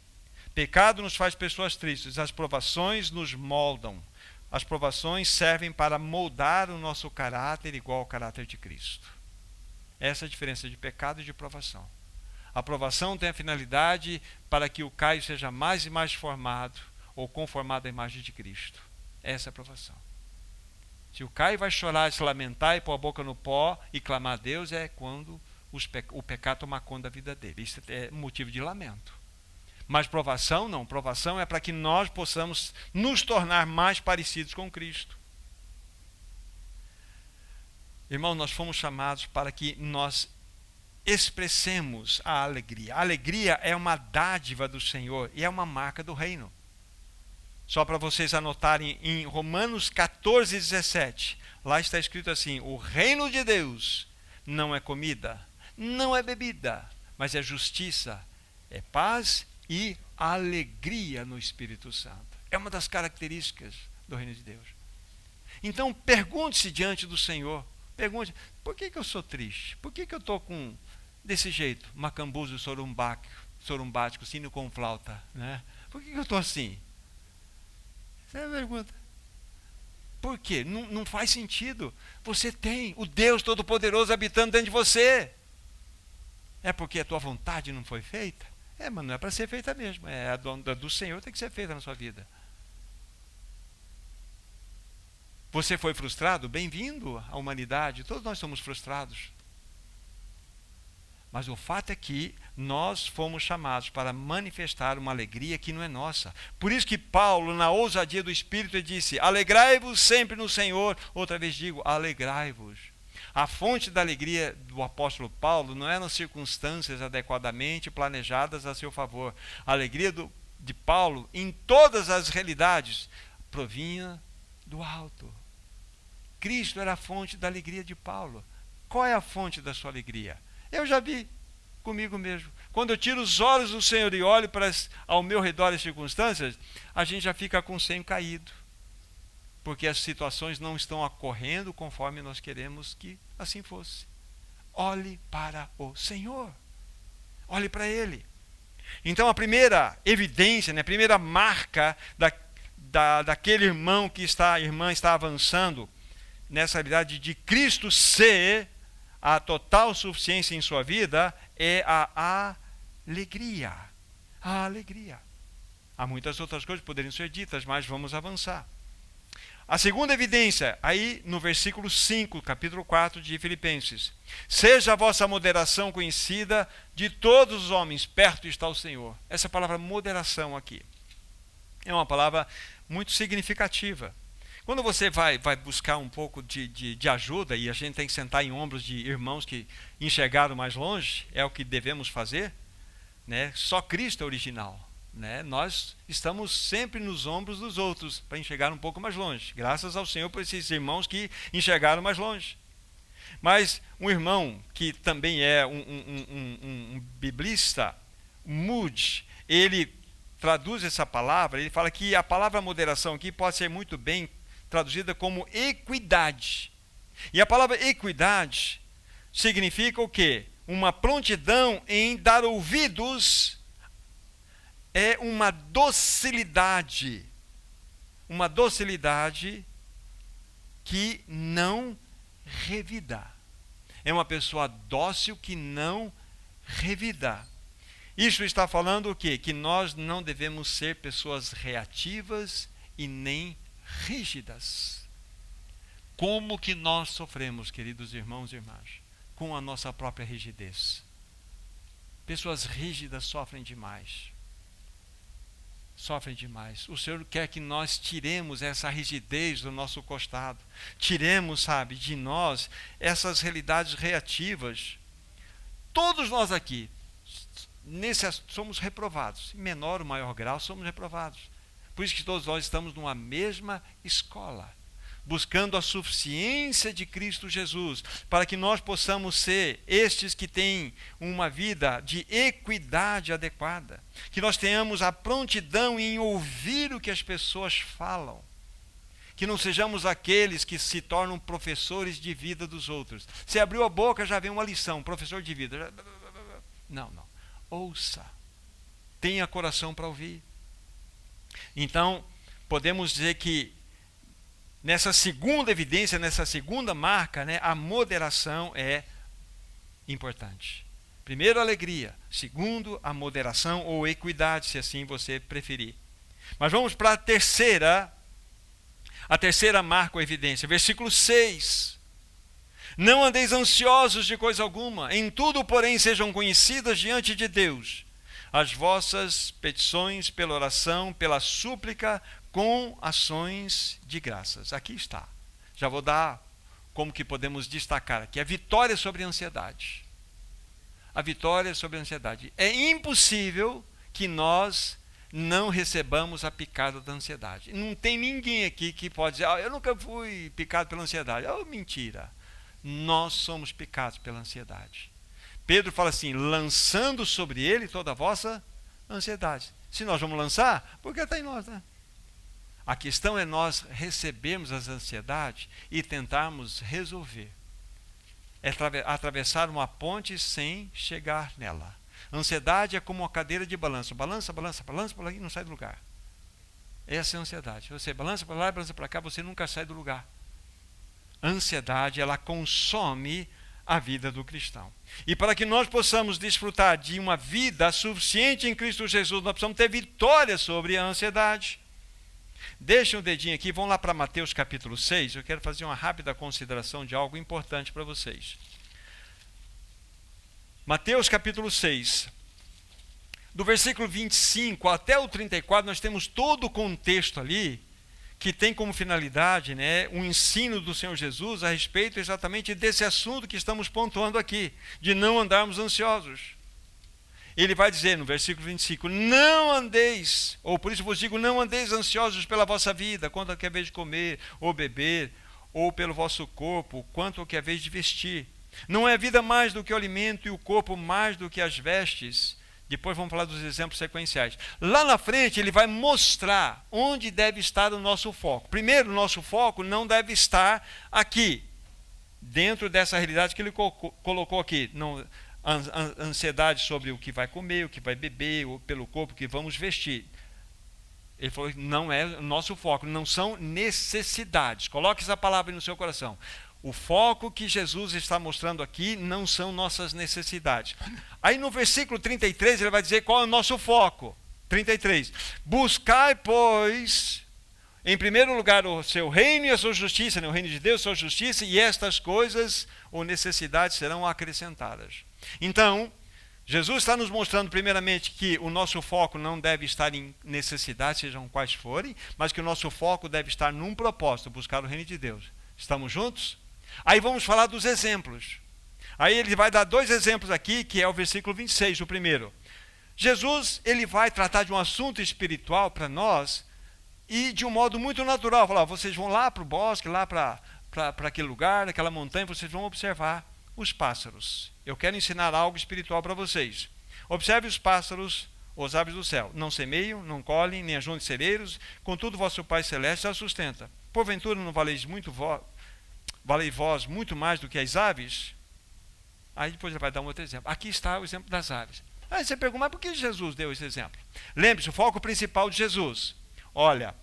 Pecado nos faz pessoas tristes, as provações nos moldam. As provações servem para moldar o nosso caráter igual ao caráter de Cristo. Essa é a diferença de pecado e de provação. A provação tem a finalidade para que o Caio seja mais e mais formado ou conformado à imagem de Cristo. Essa é a provação. Se o Caio vai chorar, se lamentar e pôr a boca no pó e clamar a Deus, é quando o pecado toma conta da vida dele. Isso é motivo de lamento. Mas provação não. Provação é para que nós possamos nos tornar mais parecidos com Cristo. Irmão, nós fomos chamados para que nós expressemos a alegria. A alegria é uma dádiva do Senhor e é uma marca do reino. Só para vocês anotarem em Romanos 14:17, lá está escrito assim: o reino de Deus não é comida, não é bebida, mas é justiça, é paz e alegria no Espírito Santo. É uma das características do reino de Deus. Então pergunte-se diante do Senhor, pergunte: por que eu sou triste? Por que eu estou desse jeito, macambuzo, sorumbático, sino com flauta, né? Por que eu estou assim? Essa é a pergunta. Por quê? Não faz sentido. Você tem o Deus Todo-Poderoso habitando dentro de você. É porque a tua vontade não foi feita? Mas não é para ser feita mesmo. É a do Senhor, tem que ser feita na sua vida. Você foi frustrado? Bem-vindo à humanidade. Todos nós somos frustrados. Mas o fato é que nós fomos chamados para manifestar uma alegria que não é nossa. Por isso que Paulo, na ousadia do Espírito, disse: alegrai-vos sempre no Senhor. Outra vez digo, alegrai-vos. A fonte da alegria do apóstolo Paulo não é nas circunstâncias adequadamente planejadas a seu favor. A alegria de Paulo, em todas as realidades, provinha do alto. Cristo era a fonte da alegria de Paulo. Qual é a fonte da sua alegria? Eu já vi comigo mesmo. Quando eu tiro os olhos do Senhor e olho ao meu redor as circunstâncias, a gente já fica com o senho caído. Porque as situações não estão ocorrendo conforme nós queremos que assim fosse. Olhe para o Senhor. Olhe para Ele. Então a primeira evidência, a primeira marca daquele irmã que está avançando nessa realidade de Cristo ser a total suficiência em sua vida é a alegria. A alegria. Há muitas outras coisas que poderiam ser ditas, mas vamos avançar. A segunda evidência, aí no versículo 5, capítulo 4 de Filipenses. Seja a vossa moderação conhecida de todos os homens, perto está o Senhor. Essa palavra moderação aqui é uma palavra muito significativa. Quando você vai buscar um pouco de ajuda, e a gente tem que sentar em ombros de irmãos que enxergaram mais longe, é o que devemos fazer, né? Só Cristo é original. Né? Nós estamos sempre nos ombros dos outros para enxergar um pouco mais longe. Graças ao Senhor por esses irmãos que enxergaram mais longe. Mas um irmão que também é um biblista, Moody, ele traduz essa palavra, ele fala que a palavra moderação aqui pode ser muito bem traduzida como equidade. E a palavra equidade significa o quê? Uma prontidão em dar ouvidos. É uma docilidade que não revida. É uma pessoa dócil que não revida. Isso está falando o quê? Que nós não devemos ser pessoas reativas e nem rígidas. Como que nós sofremos, queridos irmãos e irmãs, com a nossa própria rigidez? Pessoas rígidas sofrem demais. Sofrem demais. O Senhor quer que nós tiremos essa rigidez do nosso costado. Tiremos, de nós essas realidades reativas. Todos nós aqui, somos reprovados. Em menor ou maior grau, somos reprovados. Por isso que todos nós estamos numa mesma escola, buscando a suficiência de Cristo Jesus, para que nós possamos ser estes que têm uma vida de equidade adequada, que nós tenhamos a prontidão em ouvir o que as pessoas falam, que não sejamos aqueles que se tornam professores de vida dos outros. Você abriu a boca, já vem uma lição, professor de vida. Não, não. Ouça. Tenha coração para ouvir. Então, podemos dizer que nessa segunda evidência, nessa segunda marca, né, a moderação é importante. Primeiro, a alegria. Segundo, a moderação ou equidade, se assim você preferir. Mas vamos para a terceira marca ou evidência. Versículo 6. Não andeis ansiosos de coisa alguma, em tudo, porém, sejam conhecidas diante de Deus as vossas petições pela oração, pela súplica, com ações de graças. Aqui está. Já vou dar como que podemos destacar aqui a vitória sobre a ansiedade. A vitória sobre a ansiedade. É impossível que nós não recebamos a picada da ansiedade. Não tem ninguém aqui que pode dizer, eu nunca fui picado pela ansiedade. Mentira. Nós somos picados pela ansiedade. Pedro fala assim, lançando sobre ele toda a vossa ansiedade. Se nós vamos lançar, porque está em nós, né? A questão é nós recebermos as ansiedades e tentarmos resolver. É atravessar uma ponte sem chegar nela. Ansiedade é como uma cadeira de balanço. Balança e não sai do lugar. Essa é a ansiedade. Você balança para lá, balança para cá, você nunca sai do lugar. A ansiedade, ela consome a vida do cristão. E para que nós possamos desfrutar de uma vida suficiente em Cristo Jesus, nós precisamos ter vitória sobre a ansiedade. Deixem um dedinho aqui, vão lá para Mateus capítulo 6, eu quero fazer uma rápida consideração de algo importante para vocês. Mateus capítulo 6, do versículo 25 até o 34, nós temos todo o contexto ali, que tem como finalidade, né, um ensino do Senhor Jesus a respeito exatamente desse assunto que estamos pontuando aqui, de não andarmos ansiosos. Ele vai dizer no versículo 25, não andeis, ou por isso vos digo, não andeis ansiosos pela vossa vida, quanto ao que é vez de comer ou beber, ou pelo vosso corpo, quanto ao que é vez de vestir. Não é a vida mais do que o alimento e o corpo mais do que as vestes. Depois vamos falar dos exemplos sequenciais. Lá na frente ele vai mostrar onde deve estar o nosso foco. Primeiro, o nosso foco não deve estar aqui, dentro dessa realidade que ele colocou aqui. Não, ansiedade sobre o que vai comer, o que vai beber, ou pelo corpo que vamos vestir. Ele falou que não é o nosso foco, não são necessidades. Coloque essa palavra no seu coração. O foco que Jesus está mostrando aqui não são nossas necessidades. Aí no versículo 33 ele vai dizer qual é o nosso foco. 33. Buscai, pois, em primeiro lugar o seu reino e a sua justiça, né? O reino de Deus, a sua justiça, e estas coisas ou necessidades serão acrescentadas. Então, Jesus está nos mostrando primeiramente que o nosso foco não deve estar em necessidades, sejam quais forem, mas que o nosso foco deve estar num propósito, buscar o reino de Deus. Estamos juntos? Aí vamos falar dos exemplos. Aí ele vai dar dois exemplos aqui, que é o versículo 26, o primeiro. Jesus, ele vai tratar de um assunto espiritual para nós e de um modo muito natural. Falar, vocês vão lá para o bosque, lá para aquele lugar, aquela montanha, vocês vão observar os pássaros. Eu quero ensinar algo espiritual para vocês. Observe os pássaros, os aves do céu. Não semeiam, não colhem, nem ajuntem celeiros, contudo vosso Pai Celeste a sustenta. Porventura não valeis vós muito mais do que as aves? Aí depois ele vai dar um outro exemplo. Aqui está o exemplo das aves. Aí você pergunta, mas por que Jesus deu esse exemplo? Lembre-se, o foco principal de Jesus. Olha,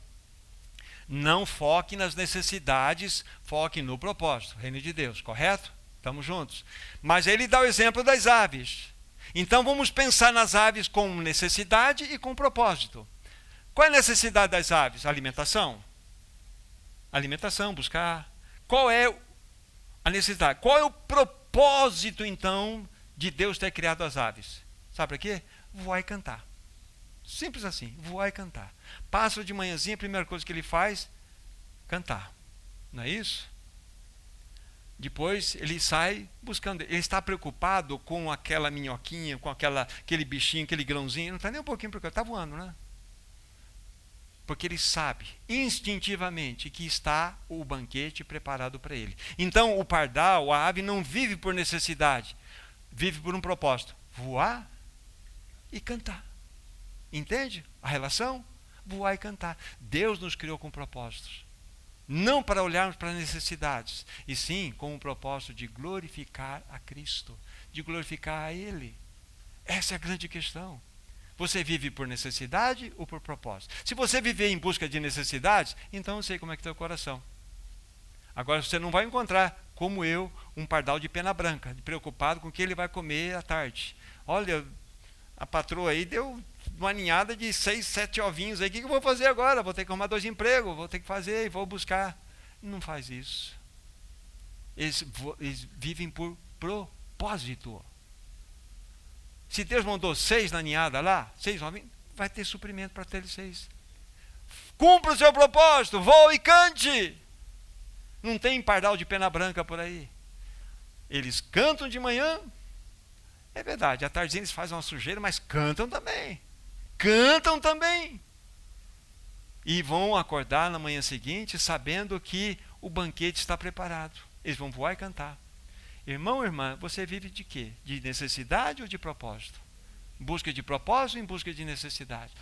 não foque nas necessidades, foque no propósito, reino de Deus, correto? Estamos juntos. Mas ele dá o exemplo das aves. Então vamos pensar nas aves com necessidade e com propósito. Qual é a necessidade das aves? Alimentação. Alimentação, buscar. Qual é a necessidade? Qual é o propósito, então, de Deus ter criado as aves? Sabe para quê? Voar e cantar. Simples assim, voar e cantar. Pássaro de manhãzinha, a primeira coisa que ele faz, cantar. Não é isso? Depois ele sai buscando. Ele está preocupado com aquela minhoquinha, com aquele bichinho, aquele grãozinho. Não está nem um pouquinho preocupado, está voando, né? Porque ele sabe instintivamente que está o banquete preparado para ele. Então o pardal, a ave, não vive por necessidade, vive por um propósito: voar e cantar. Entende a relação? Voar e cantar. Deus nos criou com propósitos, não para olharmos para necessidades, e sim com o propósito de glorificar a Cristo, de glorificar a Ele. Essa é a grande questão. Você vive por necessidade ou por propósito? Se você viver em busca de necessidades, então eu sei como é que está o coração. Agora você não vai encontrar, como eu, um pardal de pena branca, preocupado com o que ele vai comer à tarde. Olha, a patroa aí deu uma ninhada de 6, 7 ovinhos aí. O que eu vou fazer agora? Vou ter que arrumar 2 empregos, vou ter que fazer e vou buscar. Não faz isso. Eles vivem por propósito. Se Deus mandou 6 na ninhada lá, 6 ovinhos, vai ter suprimento para ter 6. Cumpra o seu propósito, voe e cante. Não tem pardal de pena branca por aí. Eles cantam de manhã, é verdade, à tarde eles fazem uma sujeira, mas cantam também. Cantam também. E vão acordar na manhã seguinte sabendo que o banquete está preparado. Eles vão voar e cantar. Irmão, irmã, você vive de quê? De necessidade ou de propósito? Em busca de propósito ou em busca de necessidade?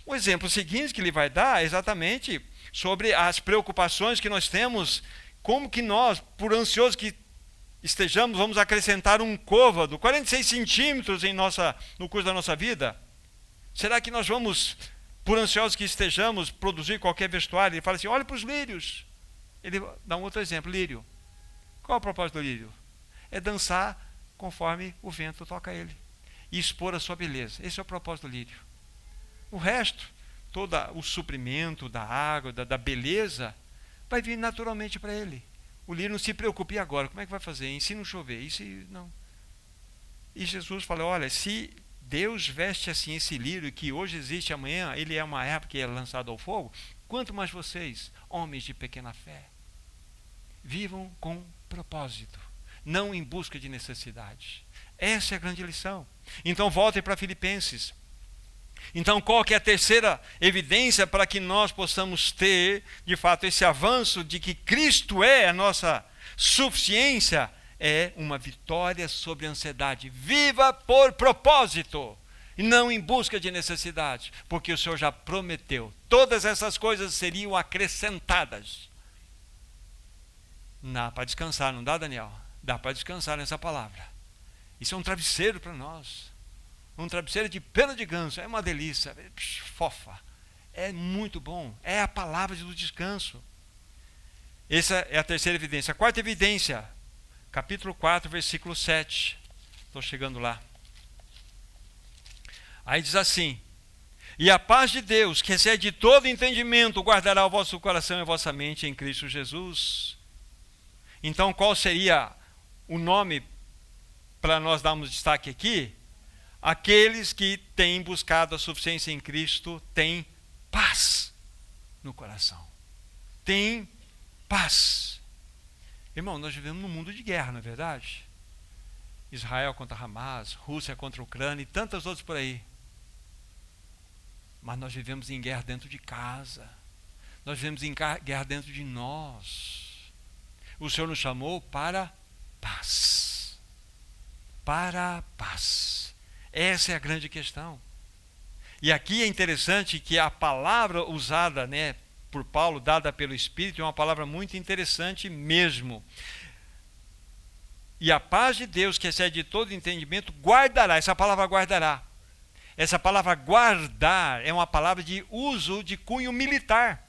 O exemplo seguinte que ele vai dar é exatamente sobre as preocupações que nós temos, como que nós, por ansiosos que estejamos, vamos acrescentar um côvado, 46 centímetros no curso da nossa vida. Será que nós vamos, por ansiosos que estejamos, produzir qualquer vestuário? Ele fala assim, olha para os lírios. Ele dá um outro exemplo, lírio. Qual é o propósito do lírio? É dançar conforme o vento toca ele. E expor a sua beleza. Esse é o propósito do lírio. O resto, todo o suprimento da água, da beleza, vai vir naturalmente para ele. O lírio não se preocupe agora. Como é que vai fazer? E se não chover? E se não? E Jesus fala, olha, se Deus veste assim esse lírio, que hoje existe, amanhã ele é uma época que é lançado ao fogo, quanto mais vocês, homens de pequena fé, vivam com propósito, não em busca de necessidade. Essa é a grande lição. Então voltem para Filipenses. Então qual que é a terceira evidência para que nós possamos ter, de fato, esse avanço de que Cristo é a nossa suficiência? É uma vitória sobre a ansiedade. Viva por propósito e não em busca de necessidade, porque o Senhor já prometeu. Todas essas coisas seriam acrescentadas. Dá para descansar, não dá, Daniel? Dá para descansar nessa palavra. Isso é um travesseiro para nós. Um travesseiro de pena de ganso. É uma delícia. Fofa. É muito bom. É a palavra do descanso. Essa é a terceira evidência. A quarta evidência, capítulo 4, versículo 7. Estou chegando lá. Aí diz assim: e a paz de Deus, que excede todo entendimento, guardará o vosso coração e a vossa mente em Cristo Jesus. Então, qual seria o nome para nós darmos destaque aqui? Aqueles que têm buscado a suficiência em Cristo têm paz no coração. Tem paz. Irmão, nós vivemos num mundo de guerra, não é verdade? Israel contra Hamas, Rússia contra a Ucrânia e tantas outras por aí. Mas nós vivemos em guerra dentro de casa. Nós vivemos em guerra dentro de nós. O Senhor nos chamou para paz. Para a paz. Essa é a grande questão. E aqui é interessante que a palavra usada, por Paulo, dada pelo Espírito, é uma palavra muito interessante mesmo. E a paz de Deus, que excede todo entendimento, guardará. Essa palavra guardará. Essa palavra guardar é uma palavra de uso de cunho militar.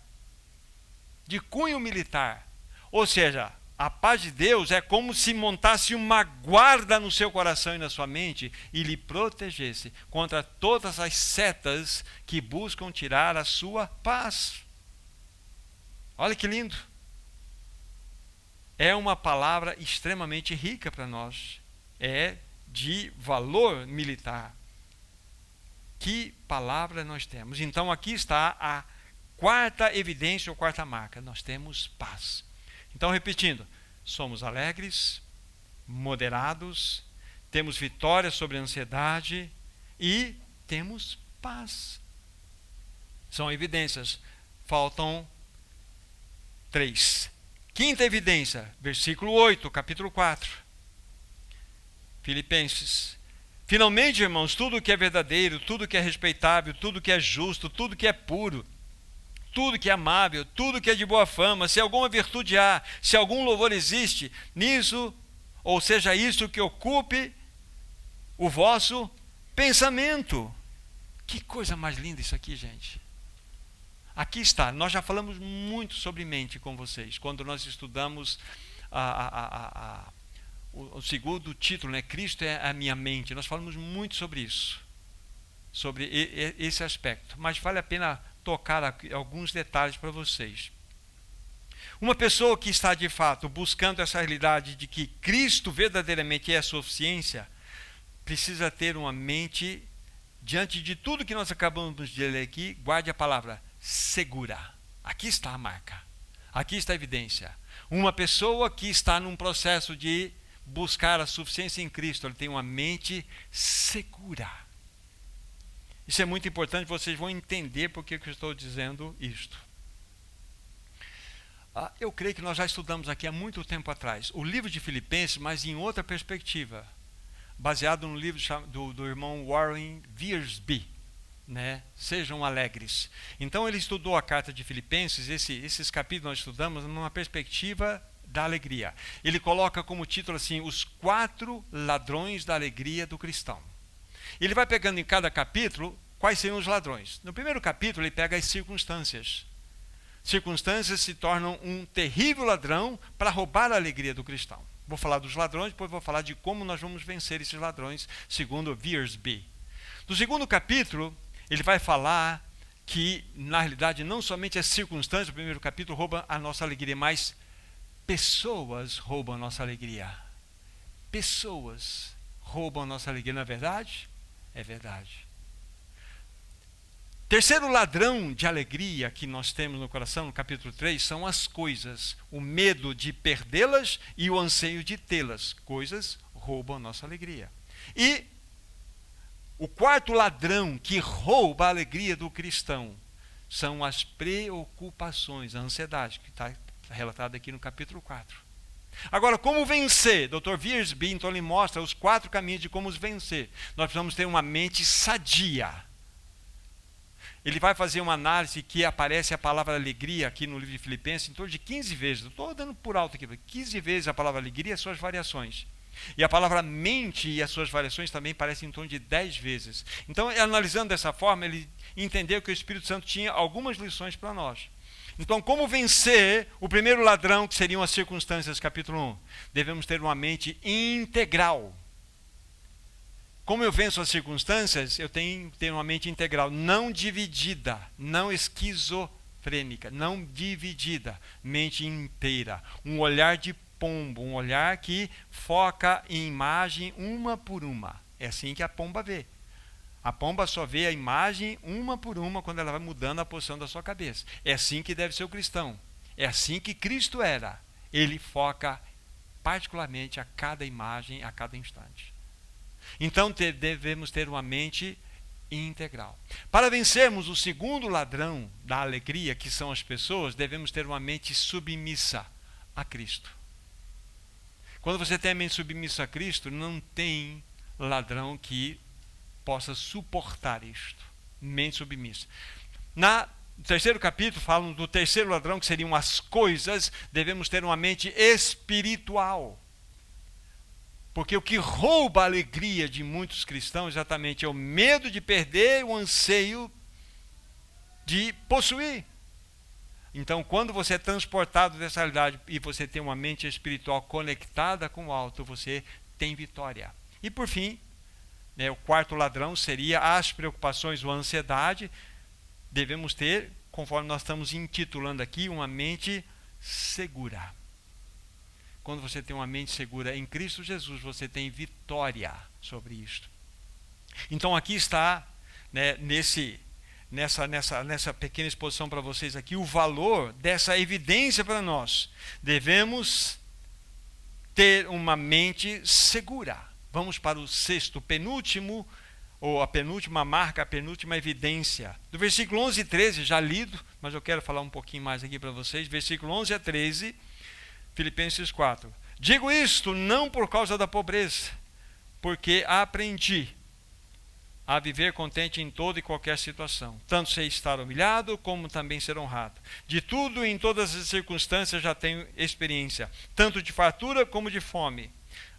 De cunho militar. Ou seja, a paz de Deus é como se montasse uma guarda no seu coração e na sua mente e lhe protegesse contra todas as setas que buscam tirar a sua paz. Olha que lindo. É uma palavra extremamente rica para nós. É de valor militar. Que palavra nós temos? Então aqui está a quarta evidência ou quarta marca. Nós temos paz. Então, repetindo, somos alegres, moderados, temos vitória sobre a ansiedade e temos paz. São evidências. Faltam 3. Quinta evidência, versículo 8, capítulo 4. Filipenses. Finalmente, irmãos, tudo que é verdadeiro, tudo que é respeitável, tudo que é justo, tudo que é puro, tudo que é amável, tudo que é de boa fama, se alguma virtude há, se algum louvor existe, nisso, ou seja, isso que ocupe o vosso pensamento. Que coisa mais linda isso aqui, gente. Aqui está, nós já falamos muito sobre mente com vocês, quando nós estudamos o segundo título, né? Cristo é a minha mente. Nós falamos muito sobre isso, sobre esse aspecto, mas vale a pena tocar aqui alguns detalhes para vocês. Uma pessoa que está de fato buscando essa realidade de que Cristo verdadeiramente é a suficiência, precisa ter uma mente, diante de tudo que nós acabamos de ler aqui, guarde a palavra segura. Aqui está a marca, aqui está a evidência. Uma pessoa que está num processo de buscar a suficiência em Cristo, ela tem uma mente segura. Isso é muito importante, vocês vão entender por que eu estou dizendo isto. Eu creio que nós já estudamos aqui há muito tempo atrás o livro de Filipenses, mas em outra perspectiva, baseado no livro do irmão Warren Wiersbe, né? Sejam alegres. Então ele estudou a carta de Filipenses, esses capítulos nós estudamos numa perspectiva da alegria. Ele coloca como título assim, os 4 ladrões da alegria do cristão. Ele vai pegando em cada capítulo quais seriam os ladrões. No primeiro capítulo ele pega as circunstâncias. Circunstâncias se tornam um terrível ladrão para roubar a alegria do cristão. Vou falar dos ladrões, depois vou falar de como nós vamos vencer esses ladrões, segundo Wiersbe. No segundo capítulo, ele vai falar que, na realidade, não somente as circunstâncias, o primeiro capítulo, roubam a nossa alegria, mas pessoas roubam a nossa alegria. Pessoas roubam a nossa alegria, não é verdade? É verdade. Terceiro ladrão de alegria que nós temos no coração, no capítulo 3, são as coisas. O medo de perdê-las e o anseio de tê-las. Coisas roubam a nossa alegria. E o quarto ladrão que rouba a alegria do cristão são as preocupações, a ansiedade, que está relatada aqui no capítulo 4. Agora, como vencer? Dr. Wiersbe, então, ele mostra os 4 caminhos de como vencer. Nós precisamos ter uma mente sadia. Ele vai fazer uma análise que aparece a palavra alegria aqui no livro de Filipenses em torno de 15 vezes. Estou dando por alto aqui, 15 vezes a palavra alegria e as suas variações. E a palavra mente e as suas variações também aparecem em torno de 10 vezes. Então, analisando dessa forma, ele entendeu que o Espírito Santo tinha algumas lições para nós. Então, como vencer o primeiro ladrão, que seriam as circunstâncias, capítulo 1? Devemos ter uma mente integral. Como eu venço as circunstâncias, eu tenho que ter uma mente integral, não dividida, não esquizofrênica, não dividida, mente inteira. Um olhar de pombo, um olhar que foca em imagem uma por uma. É assim que a pomba vê. A pomba só vê a imagem uma por uma quando ela vai mudando a posição da sua cabeça. É assim que deve ser o cristão. É assim que Cristo era. Ele foca particularmente a cada imagem, a cada instante. Então devemos ter uma mente integral. Para vencermos o segundo ladrão da alegria, que são as pessoas, devemos ter uma mente submissa a Cristo. Quando você tem a mente submissa a Cristo, não tem ladrão que possa suportar isto. Mente submissa. No terceiro capítulo, falam do terceiro ladrão, que seriam as coisas. Devemos ter uma mente espiritual. Porque o que rouba a alegria de muitos cristãos exatamente é o medo de perder e o anseio de possuir. Então, quando você é transportado dessa realidade e você tem uma mente espiritual conectada com o alto, você tem vitória. E por fim, o quarto ladrão seria as preocupações ou a ansiedade. Devemos ter, conforme nós estamos intitulando aqui, uma mente segura. Quando você tem uma mente segura em Cristo Jesus, você tem vitória sobre isto. Então aqui está, né, nessa pequena exposição para vocês aqui, o valor dessa evidência para nós. Devemos ter uma mente segura. Vamos para o sexto, penúltimo, ou a penúltima marca, a penúltima evidência. Do versículo 11 e 13, já lido, mas eu quero falar um pouquinho mais aqui para vocês. Versículo 11 a 13, Filipenses 4. Digo isto não por causa da pobreza, porque aprendi a viver contente em toda e qualquer situação, tanto ser estar humilhado, como também ser honrado. De tudo e em todas as circunstâncias já tenho experiência, tanto de fartura como de fome,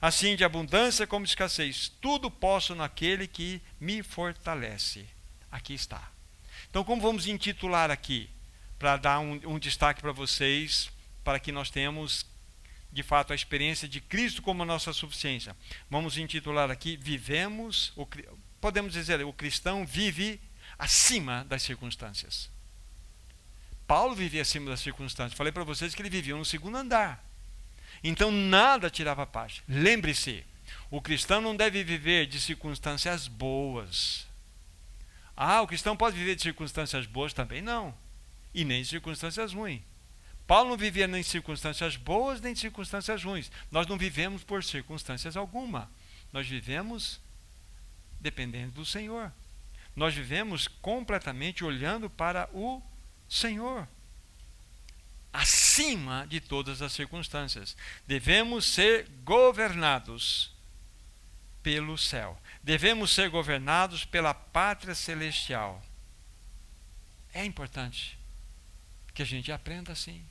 assim de abundância como de escassez. Tudo posso naquele que me fortalece. Aqui está. Então, como vamos intitular aqui, para dar um destaque para vocês, para que nós tenhamos, de fato, a experiência de Cristo como a nossa suficiência. Vamos intitular aqui, podemos dizer, o cristão vive acima das circunstâncias. Paulo vivia acima das circunstâncias. Falei para vocês que ele vivia no segundo andar. Então, nada tirava a paz. Lembre-se, o cristão não deve viver de circunstâncias boas. O cristão pode viver de circunstâncias boas também? Não. E nem de circunstâncias ruins. Paulo não vivia nem de circunstâncias boas, nem de circunstâncias ruins. Nós não vivemos por circunstâncias alguma. Nós vivemos dependendo do Senhor. Nós vivemos completamente olhando para o Senhor. Acima de todas as circunstâncias. Devemos ser governados pelo céu. Devemos ser governados pela pátria celestial. É importante que a gente aprenda assim.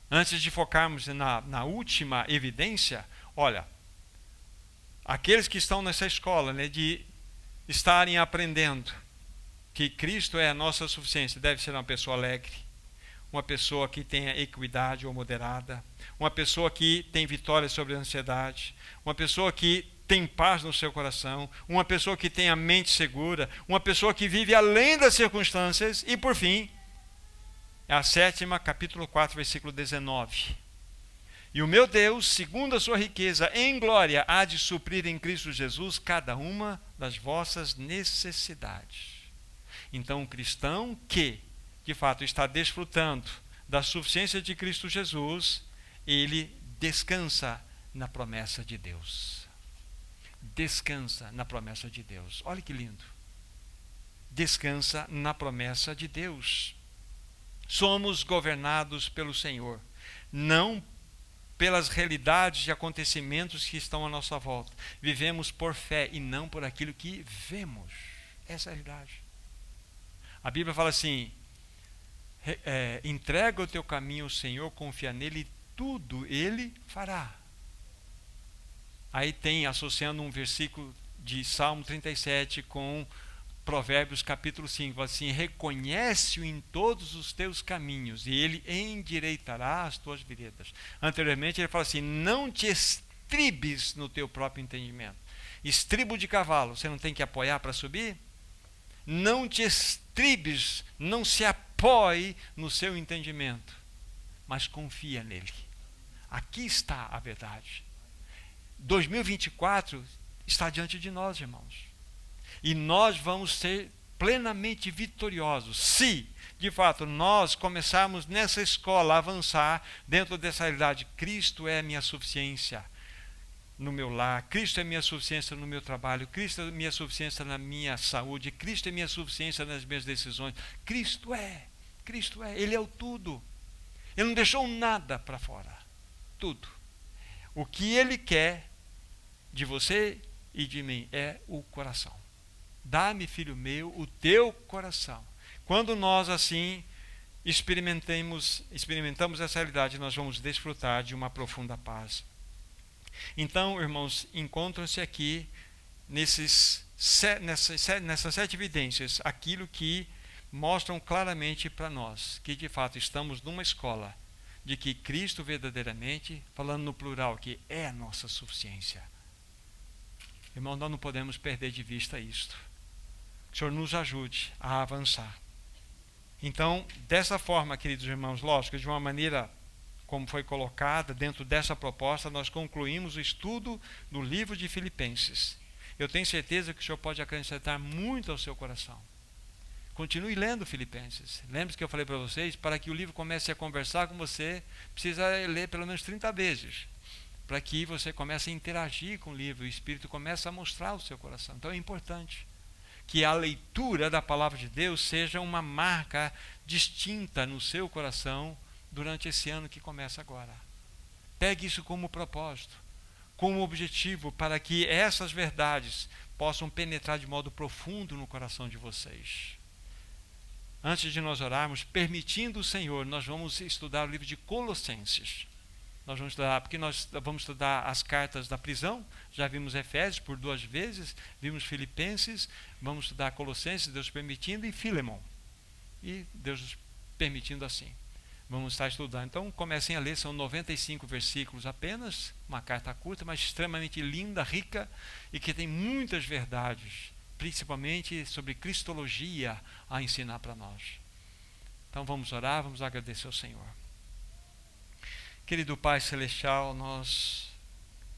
Antes de focarmos na última evidência, olha, aqueles que estão nessa escola, de estarem aprendendo que Cristo é a nossa suficiência, deve ser uma pessoa alegre, uma pessoa que tenha equidade ou moderada, uma pessoa que tem vitória sobre a ansiedade, uma pessoa que tem paz no seu coração, uma pessoa que tem a mente segura, uma pessoa que vive além das circunstâncias, e por fim, a 7ª, capítulo 4, versículo 19. E o meu Deus, segundo a sua riqueza em glória, há de suprir em Cristo Jesus cada uma das vossas necessidades. Então, um cristão que, de fato, está desfrutando da suficiência de Cristo Jesus, ele descansa na promessa de Deus. Descansa na promessa de Deus. Olha que lindo. Descansa na promessa de Deus. Somos governados pelo Senhor, não pelas realidades e acontecimentos que estão à nossa volta. Vivemos por fé e não por aquilo que vemos. Essa é a realidade. A Bíblia fala assim, entrega o teu caminho ao Senhor, confia nele e tudo ele fará. Aí tem, associando um versículo de Salmo 37 com Provérbios capítulo 5, fala assim, reconhece-o em todos os teus caminhos e ele endireitará as tuas veredas. Anteriormente ele fala assim, não te estribes no teu próprio entendimento. Estribo de cavalo, você não tem que apoiar para subir? Não te estribes, não se apoie no seu entendimento, mas confia nele. Aqui está a verdade. 2024 está diante de nós, irmãos. E nós vamos ser plenamente vitoriosos se, de fato, nós começarmos nessa escola a avançar dentro dessa realidade. Cristo é a minha suficiência no meu lar, Cristo é minha suficiência no meu trabalho, Cristo é minha suficiência na minha saúde, Cristo é minha suficiência nas minhas decisões. Cristo é, Ele é o tudo. Ele não deixou nada para fora, tudo. O que Ele quer de você e de mim é o coração. Dá-me, filho meu, o teu coração. Quando nós assim experimentamos essa realidade, nós vamos desfrutar de uma profunda paz. Então, irmãos, encontram-se aqui nessas 7 evidências, aquilo que mostram claramente para nós que de fato estamos numa escola de que Cristo verdadeiramente, falando no plural, que é a nossa suficiência. Irmão, nós não podemos perder de vista isto. Que o Senhor nos ajude a avançar. Então, dessa forma, queridos irmãos, lógico, de uma maneira como foi colocada dentro dessa proposta, nós concluímos o estudo do livro de Filipenses. Eu tenho certeza que o Senhor pode acrescentar muito ao seu coração. Continue lendo Filipenses. Lembre-se que eu falei para vocês, para que o livro comece a conversar com você, precisa ler pelo menos 30 vezes, para que você comece a interagir com o livro, o Espírito comece a mostrar o seu coração. Então é importante que a leitura da palavra de Deus seja uma marca distinta no seu coração durante esse ano que começa agora. Pegue isso como propósito, como objetivo, para que essas verdades possam penetrar de modo profundo no coração de vocês. Antes de nós orarmos, permitindo o Senhor, nós vamos estudar o livro de Colossenses. Nós vamos estudar, porque nós vamos estudar as cartas da prisão, já vimos Efésios por 2 vezes, vimos Filipenses, vamos estudar Colossenses, Deus permitindo, e Filemon. E Deus permitindo assim. Vamos estar estudando. Então comecem a ler, são 95 versículos apenas, uma carta curta, mas extremamente linda, rica, e que tem muitas verdades, principalmente sobre cristologia, a ensinar para nós. Então vamos orar, vamos agradecer ao Senhor. Querido Pai Celestial, nós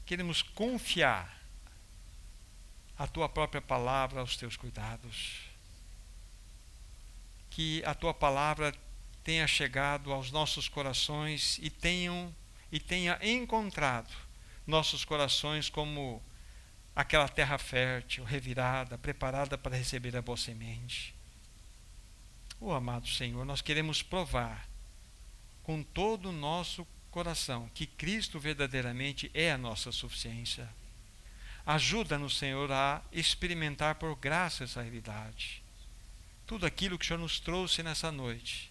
queremos confiar a Tua própria palavra aos Teus cuidados. Que a Tua palavra tenha chegado aos nossos corações e tenha encontrado nossos corações como aquela terra fértil, revirada, preparada para receber a boa semente. Oh, amado Senhor, nós queremos provar com todo o nosso coração que Cristo verdadeiramente é a nossa suficiência. Ajuda-nos, Senhor, a experimentar por graça essa realidade. Tudo aquilo que o Senhor nos trouxe nessa noite,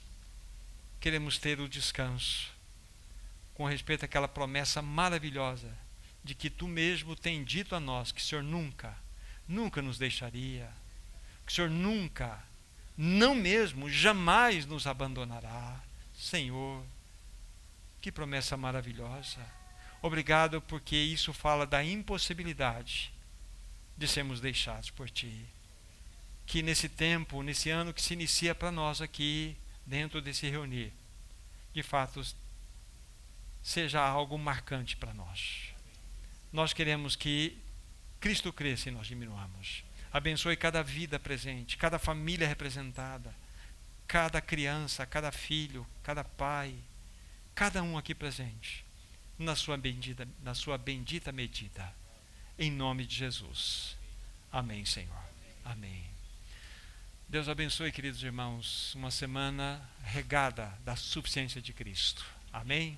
queremos ter o descanso com respeito àquela promessa maravilhosa de que Tu mesmo tem dito a nós que o Senhor nunca nos deixaria, que o Senhor nunca, não mesmo, jamais nos abandonará. Senhor, que promessa maravilhosa. Obrigado, porque isso fala da impossibilidade de sermos deixados por Ti. Que nesse tempo, nesse ano que se inicia para nós aqui, dentro desse reunir, de fato, seja algo marcante para nós. Nós queremos que Cristo cresça e nós diminuamos. Abençoe cada vida presente, cada família representada, cada criança, cada filho, cada pai, cada um aqui presente, na sua bendita medida. Em nome de Jesus. Amém, Senhor. Amém. Deus abençoe, queridos irmãos, uma semana regada da suficiência de Cristo. Amém?